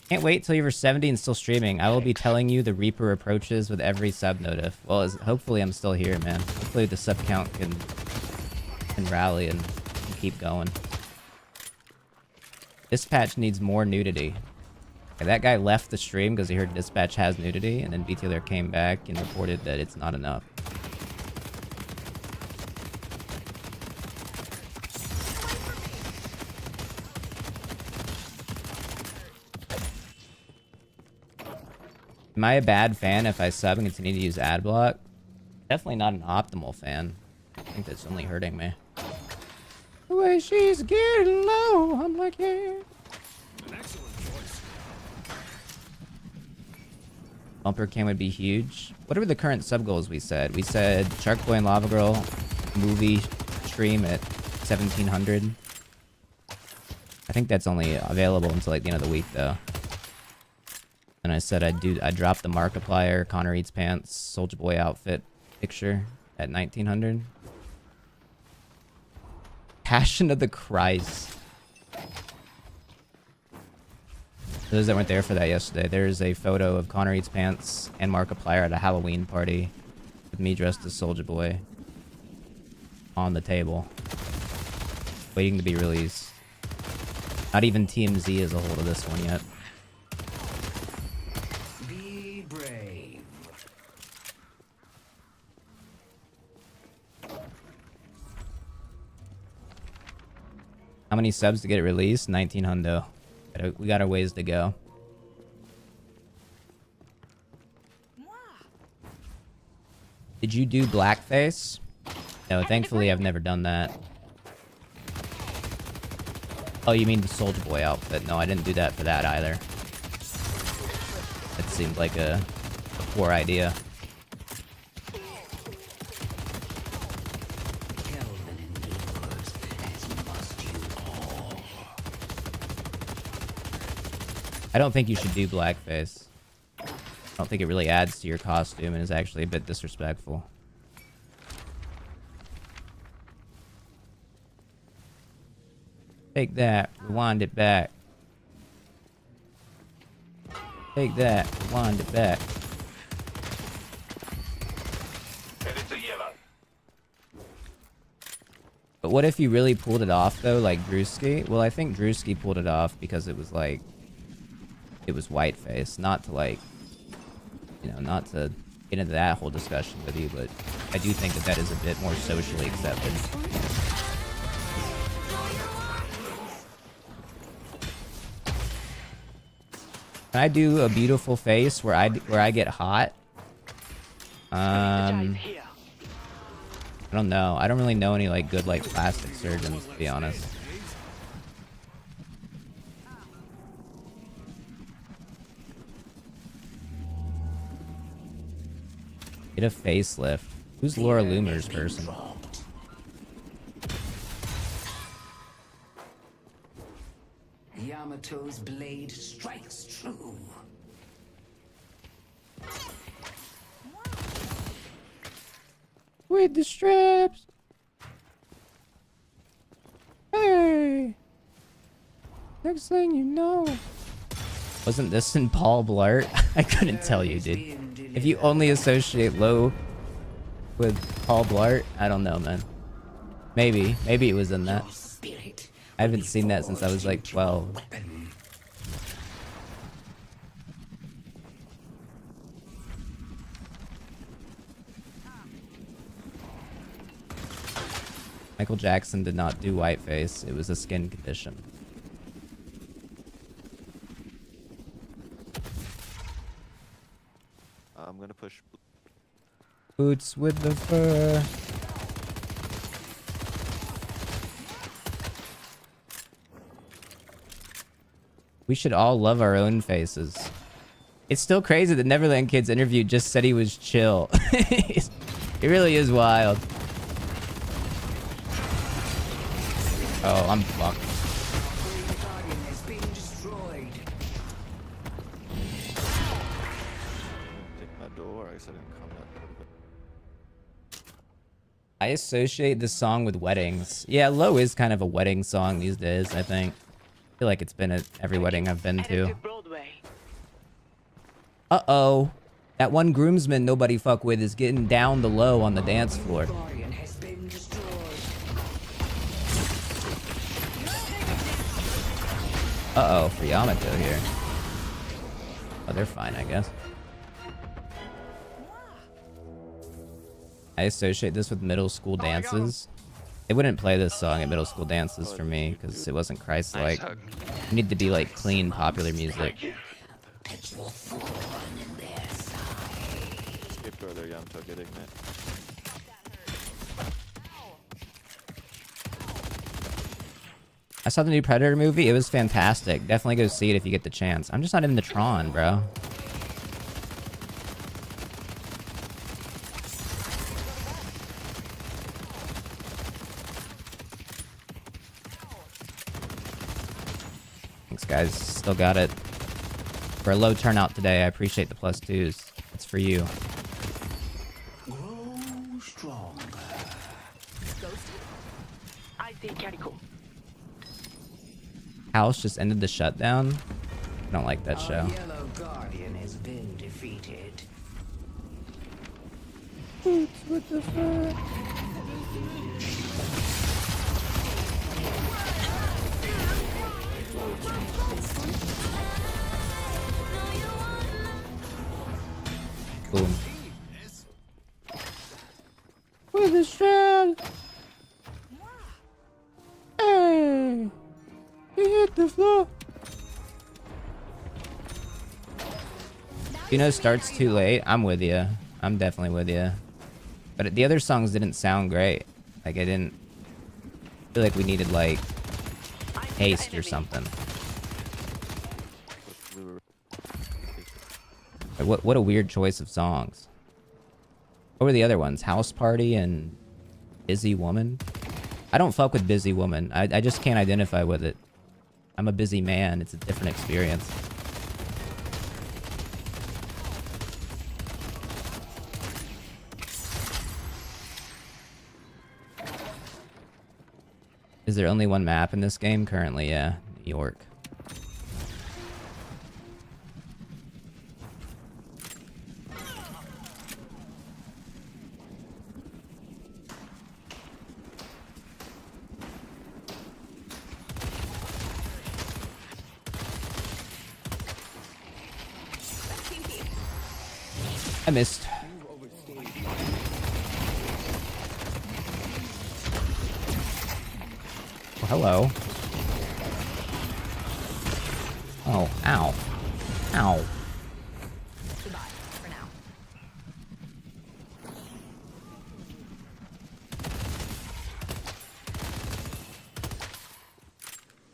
Can't wait till you're 70 and still streaming. I will be telling you the Reaper approaches with every sub notif. Well, hopefully I'm still here, man. Hopefully the sub count can rally and keep going. Dispatch needs more nudity. Okay, that guy left the stream because he heard Dispatch has nudity, and then BTLR came back and reported that it's not enough. Am I a bad fan if I sub and continue to use ad block? Definitely not an optimal fan. I think that's only hurting me. The way she's getting low, I'm like, yeah. An excellent choice. Bumper Cam would be huge. What are the current sub goals we said? We said Shark Boy and Lava Girl movie stream at 1700. I think that's only available until like the end of the week though. And I said I'd drop the Markiplier, ConnorEatsPants, Soulja Boy outfit picture at 1900. Passion of the Christ. For those that weren't there for that yesterday, there's a photo of ConnorEatsPants and Markiplier at a Halloween party with me dressed as Soulja Boy on the table, waiting to be released. Not even TMZ is a hold of this one yet. Be brave. How many subs to get it released? 19 hundo. We got our ways to go. Did you do blackface? No, thankfully I've never done that. Oh, you mean the Soulja Boy outfit? No, I didn't do that for that either. That seemed like a poor idea. I don't think you should do blackface. I don't think it really adds to your costume and is actually a bit disrespectful. Take that, rewind it back. Take that, rewind it back. But what if you really pulled it off though, like Drewski? Well, I think Drewski pulled it off because it was like, it was whiteface, not to like, you know, not to get into that whole discussion with you, but I do think that that is a bit more socially accepted. Can I do a beautiful face where I get hot? I don't know. I don't really know any like good like plastic surgeons, to be honest. Get a facelift. Who's Laura Loomer's person? Yamato's blade strikes true. With the straps. Hey. Next thing you know. Wasn't this in Paul Blart? I couldn't tell you, dude. If you only associate low with Paul Blart, I don't know, man. Maybe it was in that. I haven't seen that since I was like 12. Michael Jackson did not do whiteface. It was a skin condition. I'm gonna push. Boots with the fur. We should all love our own faces. It's still crazy that Neverland Kids interview just said he was chill. It really is wild. Oh, I'm fucked. Take my door. I guess I didn't come up. I associate this song with weddings. Yeah, Low is kind of a wedding song these days, I think. I feel like it's been at every wedding I've been to. Uh-oh. That one groomsman nobody fuck with is getting down the low on the dance floor. Uh-oh, for Yamato here. Oh, they're fine, I guess. I associate this with middle school dances. They wouldn't play this song at middle school dances for me because it wasn't Christ-like. It need to be like clean, popular music. Skip brother Yamato getting it. I saw the new Predator movie. It was fantastic. Definitely go see it if you get the chance. I'm just not in the Tron, bro. Thanks, guys. Still got it. For a low turnout today, I appreciate the +2s. It's for you. Grow stronger. I think Calico. House just ended the shutdown. I don't like that show. Yellow Guardian has been defeated. Boots with the fur. Boom. With the strand. Hey. He hit the floor. You know, starts too late. I'm with you. I'm definitely with you. But the other songs didn't sound great. Like, I didn't feel like we needed, like, haste or something. Like, what a weird choice of songs. What were the other ones? House Party and Busy Woman? I don't fuck with Busy Woman. I just can't identify with it. I'm a busy man. It's a different experience. Is there only one map in this game currently? Yeah, New York. I missed. Oh, hello. Oh, ow. Ow. Goodbye for now.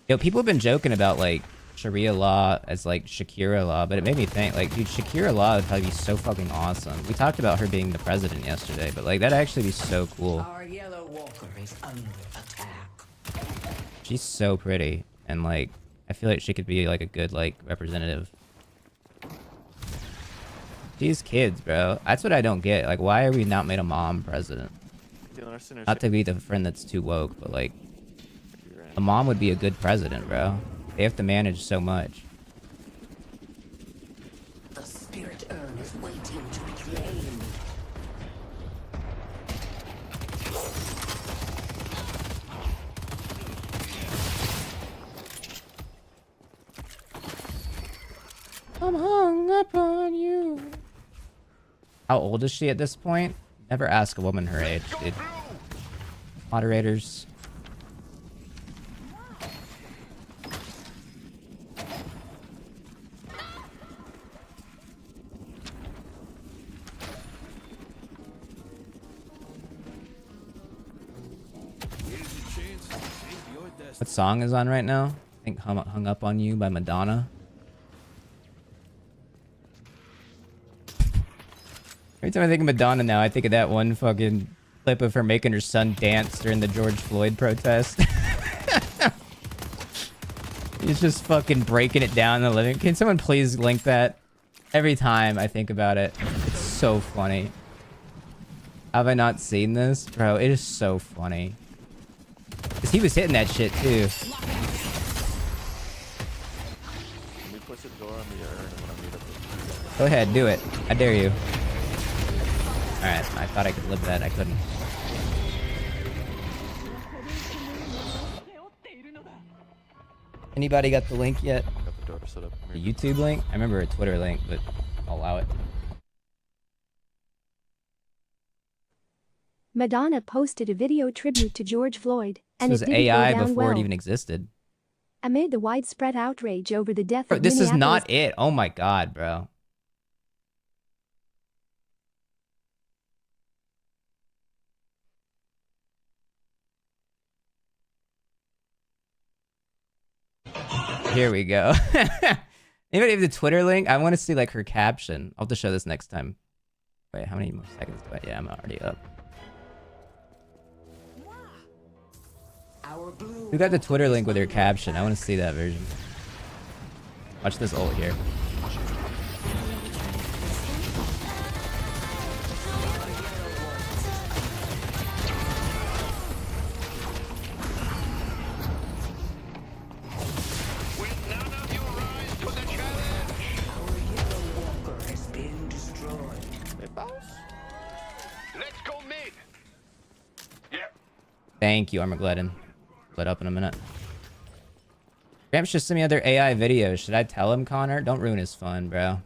Yo, people have been joking about, like, Sharia law as, like, Shakira law, but it made me think, like, dude, Shakira law would probably be so fucking awesome. We talked about her being the president yesterday, but, like, that'd actually be so cool. Our yellow walker is under attack. She's so pretty, and, like, I feel like she could be, like, a good, like, representative. These kids, bro. That's what I don't get. Like, why are we not made a mom president? Not to be the friend that's too woke, but, like, a mom would be a good president, bro. They have to manage so much. The spirit urn is waiting to be claimed. I'm hung up on you. How old is she at this point? Never ask a woman her age, dude. Moderators. What song is on right now? I think Hung Up on You by Madonna. Every time I think of Madonna now, I think of that one fucking clip of her making her son dance during the George Floyd protest. He's just fucking breaking it down in the living. Can someone please link that? Every time I think about it, it's so funny. Have I not seen this? Bro, it is so funny. Because he was hitting that shit too. Can we push the door on the urn and when I meet up? Go ahead, do it. I dare you. Alright, I thought I could live that. I couldn't. Anybody got the link yet? Got the door set up. A YouTube link? I remember a Twitter link, but I'll allow it. Madonna posted a video tribute to George Floyd, and This it was didn't AI go down before well. it even existed. Amid the widespread outrage over the death Bro, of this is Minneapolis not it. Oh my god, bro. Here we go. Anybody have the Twitter link? I want to see like her caption. I'll have to show this next time. Wait, how many more seconds do I? Yeah, I'm already up. Who got the Twitter link with her caption? I want to see that version. Watch this ult here. Thank you, Armageddon. Split up in a minute. Gramps just sent me other AI videos. Should I tell him, Connor? Don't ruin his fun, bro.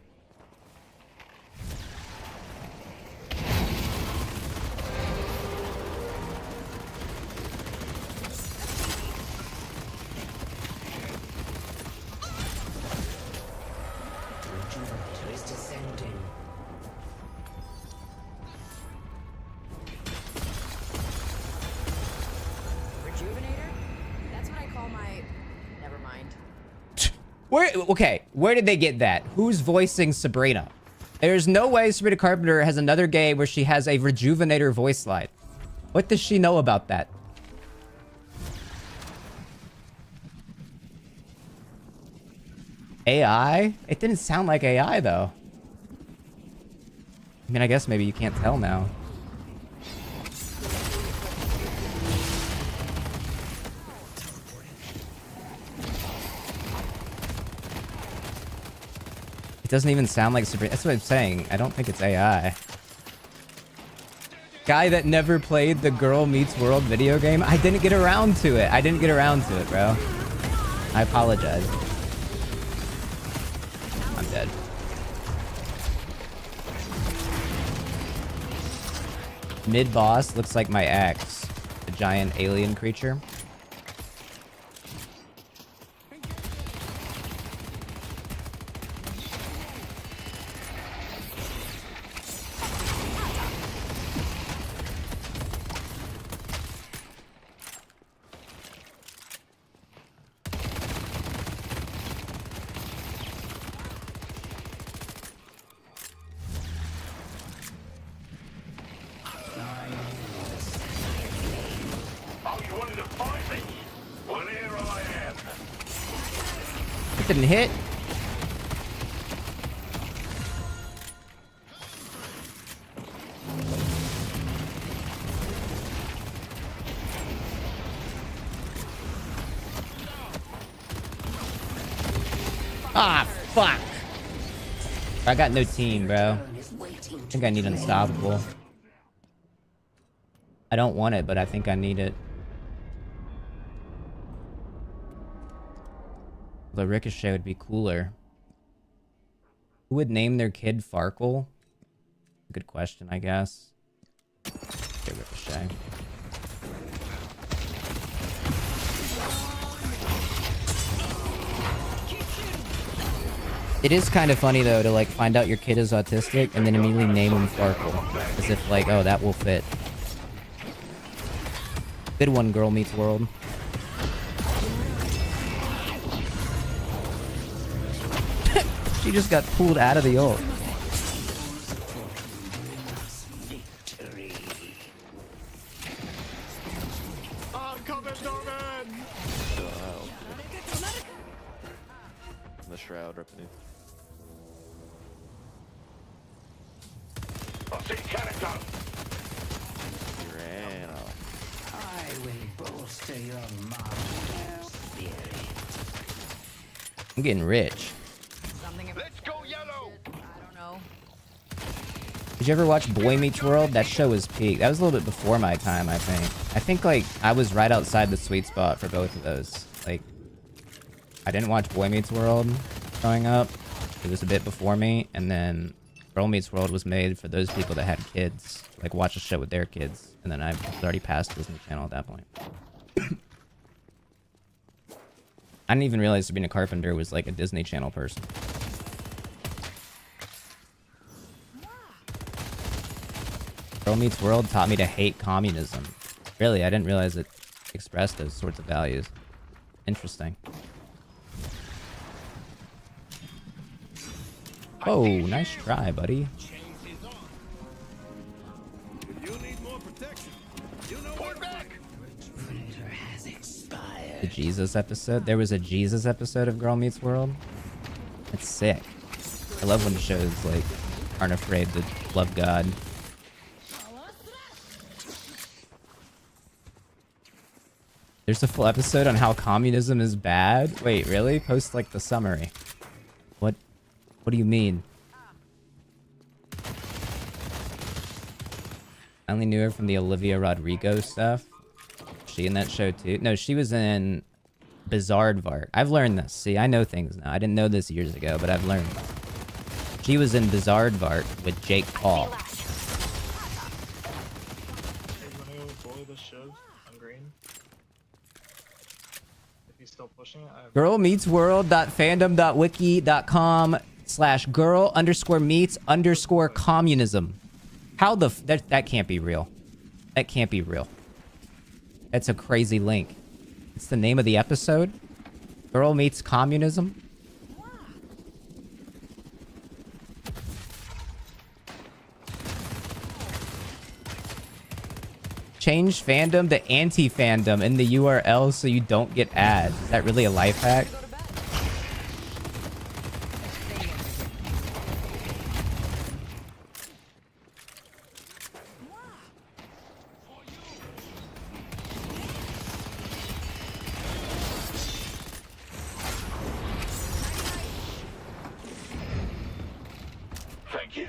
Is descending. Rejuvenator? That's what I call my... Never mind. Where did they get that? Who's voicing Sabrina? There's no way Sabrina Carpenter has another game where she has a Rejuvenator voice line. What does she know about that? AI? It didn't sound like AI, though. I mean, I guess maybe you can't tell now. It doesn't even sound like Sabrina. That's what I'm saying. I don't think it's AI. Guy that never played the Girl Meets World video game. I didn't get around to it. I didn't get around to it, bro. I apologize. I'm dead. Mid-boss looks like my ex. The giant alien creature. It didn't hit. Ah, fuck. I got no team, bro. I think I need unstoppable. I don't want it, but I think I need it. The Ricochet would be cooler. Who would name their kid Farkle? Good question, I guess. Okay, Ricochet. It is kind of funny though to like find out your kid is autistic and then immediately name him Farkle, as if like, oh, that will fit. Good one, Girl Meets World. She just got pulled out of the ult. I'm coming, Norman! The shroud ripping you. He ran off. I will bolster your martial spirit. I'm getting rich. Let's go yellow. I don't know. Did you ever watch Boy Meets World? That show was peak. That was a little bit before my time, I think. I think like I was right outside the sweet spot for both of those. Like, I didn't watch Boy Meets World growing up. It was a bit before me, and then Girl Meets World was made for those people that had kids, like watch a show with their kids, and then I was already past Disney Channel at that point. I didn't even realize Sabrina Carpenter was like a Disney Channel person. Girl Meets World taught me to hate communism. Really, I didn't realize it expressed those sorts of values. Interesting. Oh, nice try, buddy. The Jesus episode? There was a Jesus episode of Girl Meets World? That's sick. I love when shows like aren't afraid to love God. There's a full episode on how communism is bad? Wait, really? Post like the summary. What do you mean? I only knew her from the Olivia Rodrigo stuff. She in that show too? No, she was in Bizarredvart. I've learned this. See, I know things now. I didn't know this years ago, but I've learned. She was in Bizarredvart with Jake Paul. girlmeetsworld.fandom.wiki.com/girl_meets_communism. How the that can't be real. That can't be real. That's a crazy link. It's the name of the episode. Girl meets communism. Change fandom to anti-fandom in the URL so you don't get ads. Is that really a life hack? Thank you.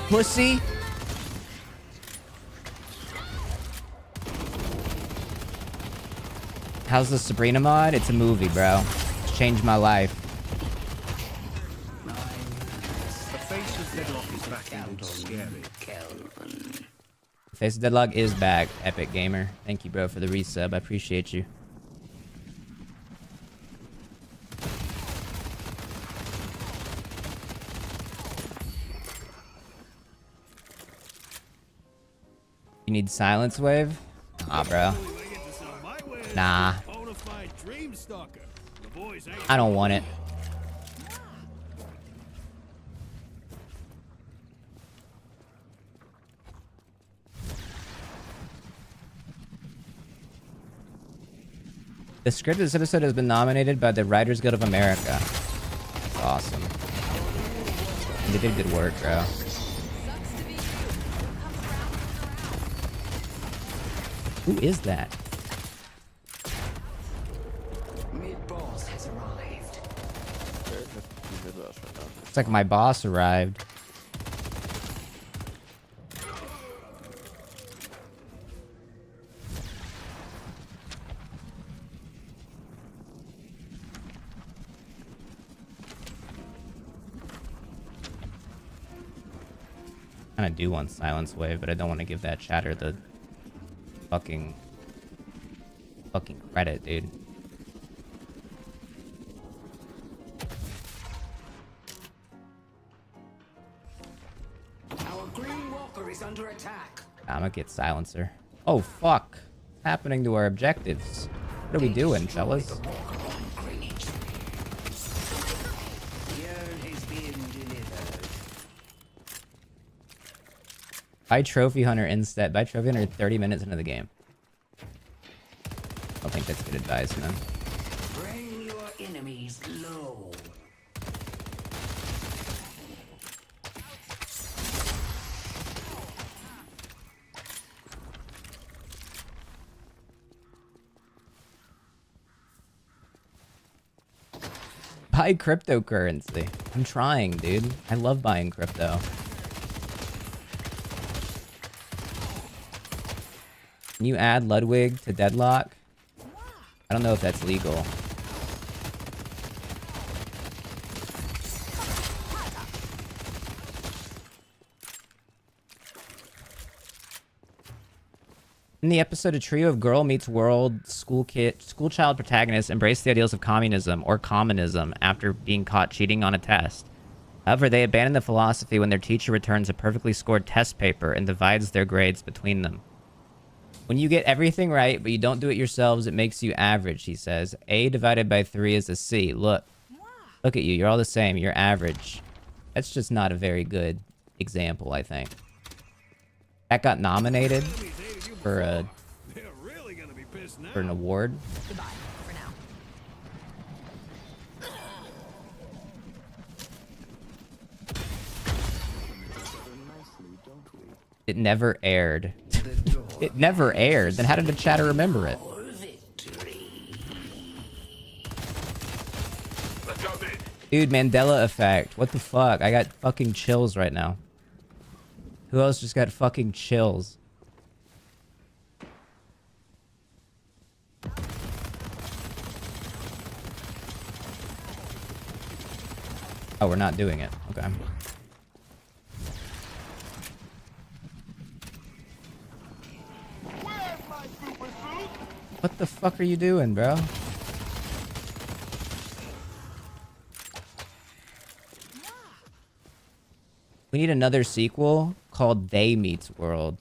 Pussy. How's the Sabrina mod? It's a movie, bro. It's changed my life. The face of Deadlock is back and it's scary. Face of Deadlock is back, Epic Gamer. Thank you, bro, for the resub. I appreciate you. You need silence wave? Nah, bro. Nah. I don't want it. The script of this episode has been nominated by the Writers Guild of America. That's awesome. They did good work, bro. Who is that? Looks like my boss arrived. I do want silence wave, but I don't want to give that chatter the fucking credit, dude. Our green walker is under attack. I'm gonna get silencer. Oh fuck! What's happening to our objectives? What are we doing, fellas? Buy Trophy Hunter instead. Buy Trophy Hunter 30 minutes into the game. I don't think that's good advice, man. Bring your enemies low. Buy cryptocurrency. I'm trying, dude. I love buying crypto. Can you add Ludwig to Deadlock? I don't know if that's legal. In the episode, a trio of Girl Meets World school child protagonists embrace the ideals of communism or commonism after being caught cheating on a test. However, they abandon the philosophy when their teacher returns a perfectly scored test paper and divides their grades between them. When you get everything right, but you don't do it yourselves, it makes you average, he says. A divided by 3 is a C. Look at you. You're all the same. You're average. That's just not a very good example, I think. That got nominated for an award. Goodbye for now. It never aired. It never aired. Then how did the chatter remember it? Dude, Mandela effect. What the fuck? I got fucking chills right now. Who else just got fucking chills? Oh, we're not doing it. Okay. What the fuck are you doing, bro? We need another sequel called They Meets World.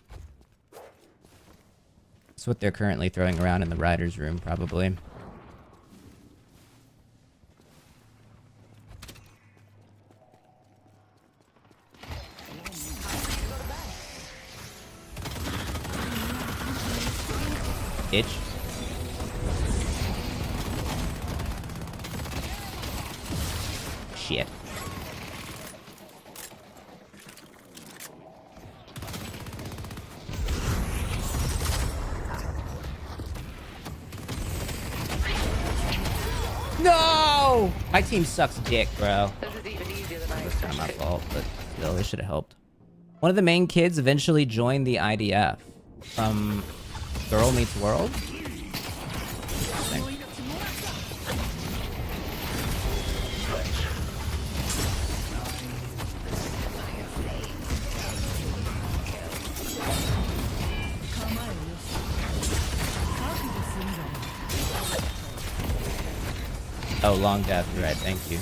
That's what they're currently throwing around in the writer's room, probably. Itch. Shit. No! My team sucks dick, bro. That's kind of my fault, but still, it should have helped. One of the main kids eventually joined the IDF from Girl Meets World. Oh, long death. You're right. Thank you.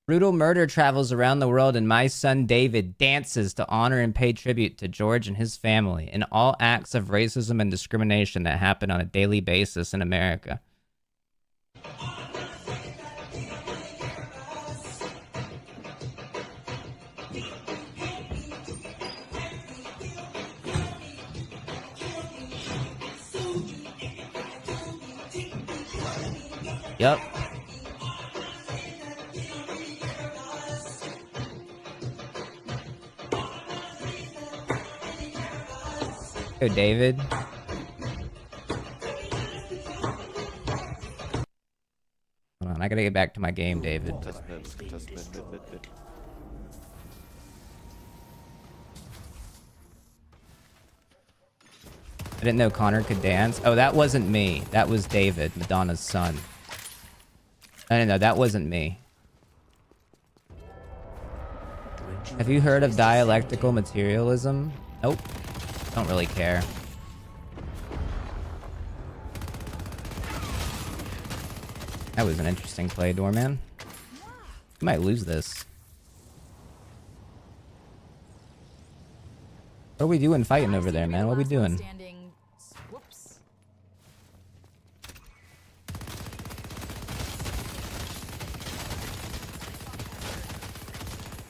Brutal murder travels around the world, and my son David dances to honor and pay tribute to George and his family in all acts of racism and discrimination that happen on a daily basis in America. Yep. Go, David. gotta get back to my game, David. Test mid. I didn't know Connor could dance. Oh, that wasn't me. That was David, Madonna's son. No, that wasn't me. Have you heard of dialectical materialism? Nope. Don't really care. That was an interesting play, Doorman. You might lose this. What are we doing fighting over there, man? What are we doing? Whoops.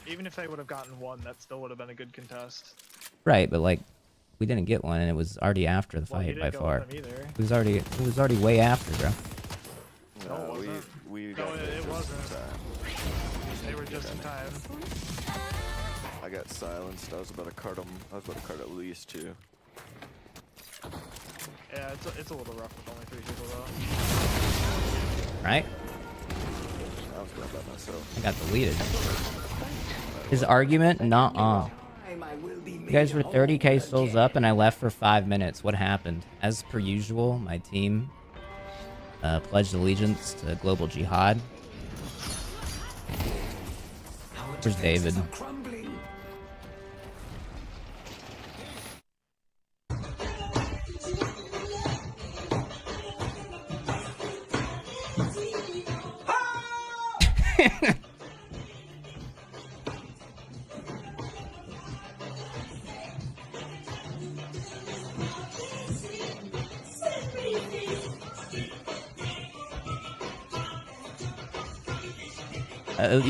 Even if they would have gotten one, that still would have been a good contest. Right, but like, we didn't get one, and it was already after the fight by far. It was already way after, bro. No, we got it wasn't. They were just in time. I got silenced. I was about to cart them. I was about to cart at least 2. Yeah, it's a little rough with only 3 people though. Right? I was going by myself. I got deleted. His argument, nuh-uh. You guys were 30k souls up and I left for 5 minutes. What happened? As per usual, my team pledged allegiance to global jihad. Where's David?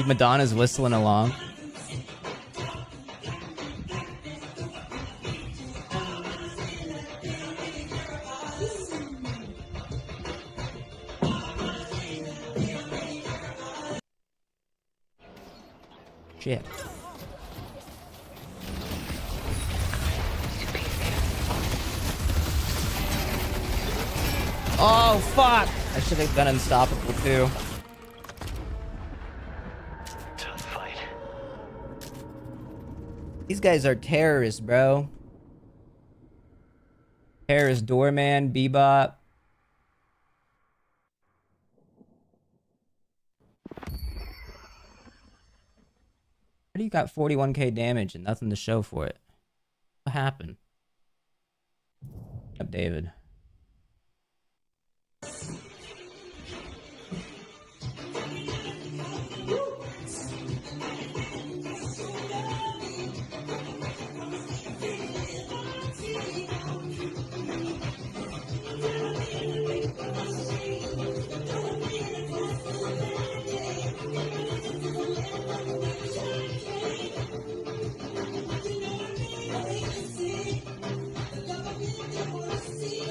Madonna's whistling along. Shit. Oh, fuck! I should have been unstoppable, too. Tough fight. These guys are terrorists, bro. Terrorist Doorman, Bebop. How do you got 41k damage and nothing to show for it? What happened? Up, David.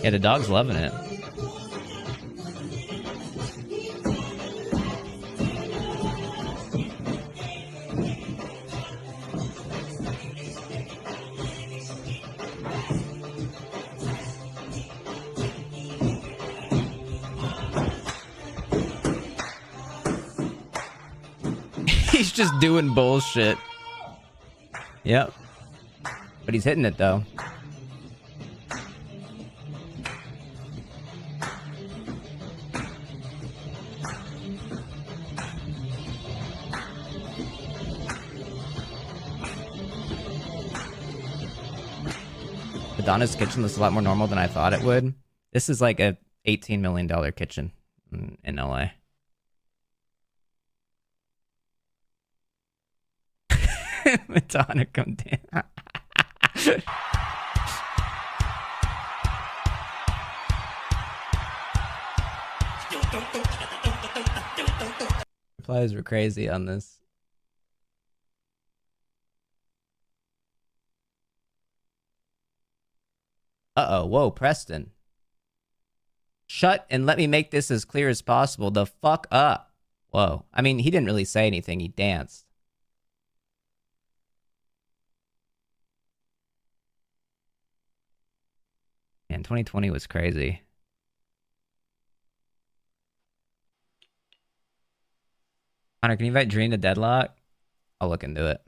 Yeah, the dog's loving it. He's just doing bullshit. Yep. But he's hitting it, though. Madonna's kitchen looks a lot more normal than I thought it would. This is like a $18 million kitchen in LA. Madonna, come down. Replies were crazy on this. Uh-oh, whoa, Preston. Shut and let me make this as clear as possible. The fuck up. Whoa. I mean, he didn't really say anything. He danced. Man, 2020 was crazy. Connor, can you invite Dream to Deadlock? I'll look into it.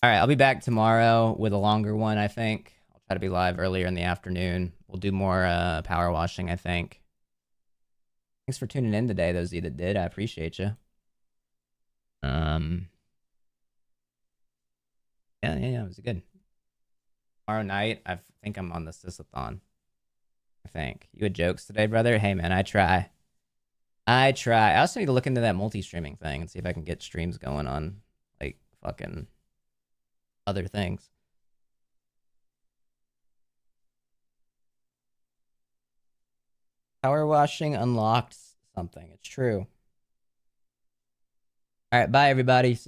All right, I'll be back tomorrow with a longer one, I think. I'll try to be live earlier in the afternoon. We'll do more power washing, I think. Thanks for tuning in today, those of you that did. I appreciate you. Yeah, it was good. Tomorrow night, I think I'm on the Sysathon. I think. You had jokes today, brother? Hey, man, I try. I also need to look into that multi-streaming thing and see if I can get streams going on, like, fucking other things. Power washing unlocked something. It's true. All right, bye, everybody.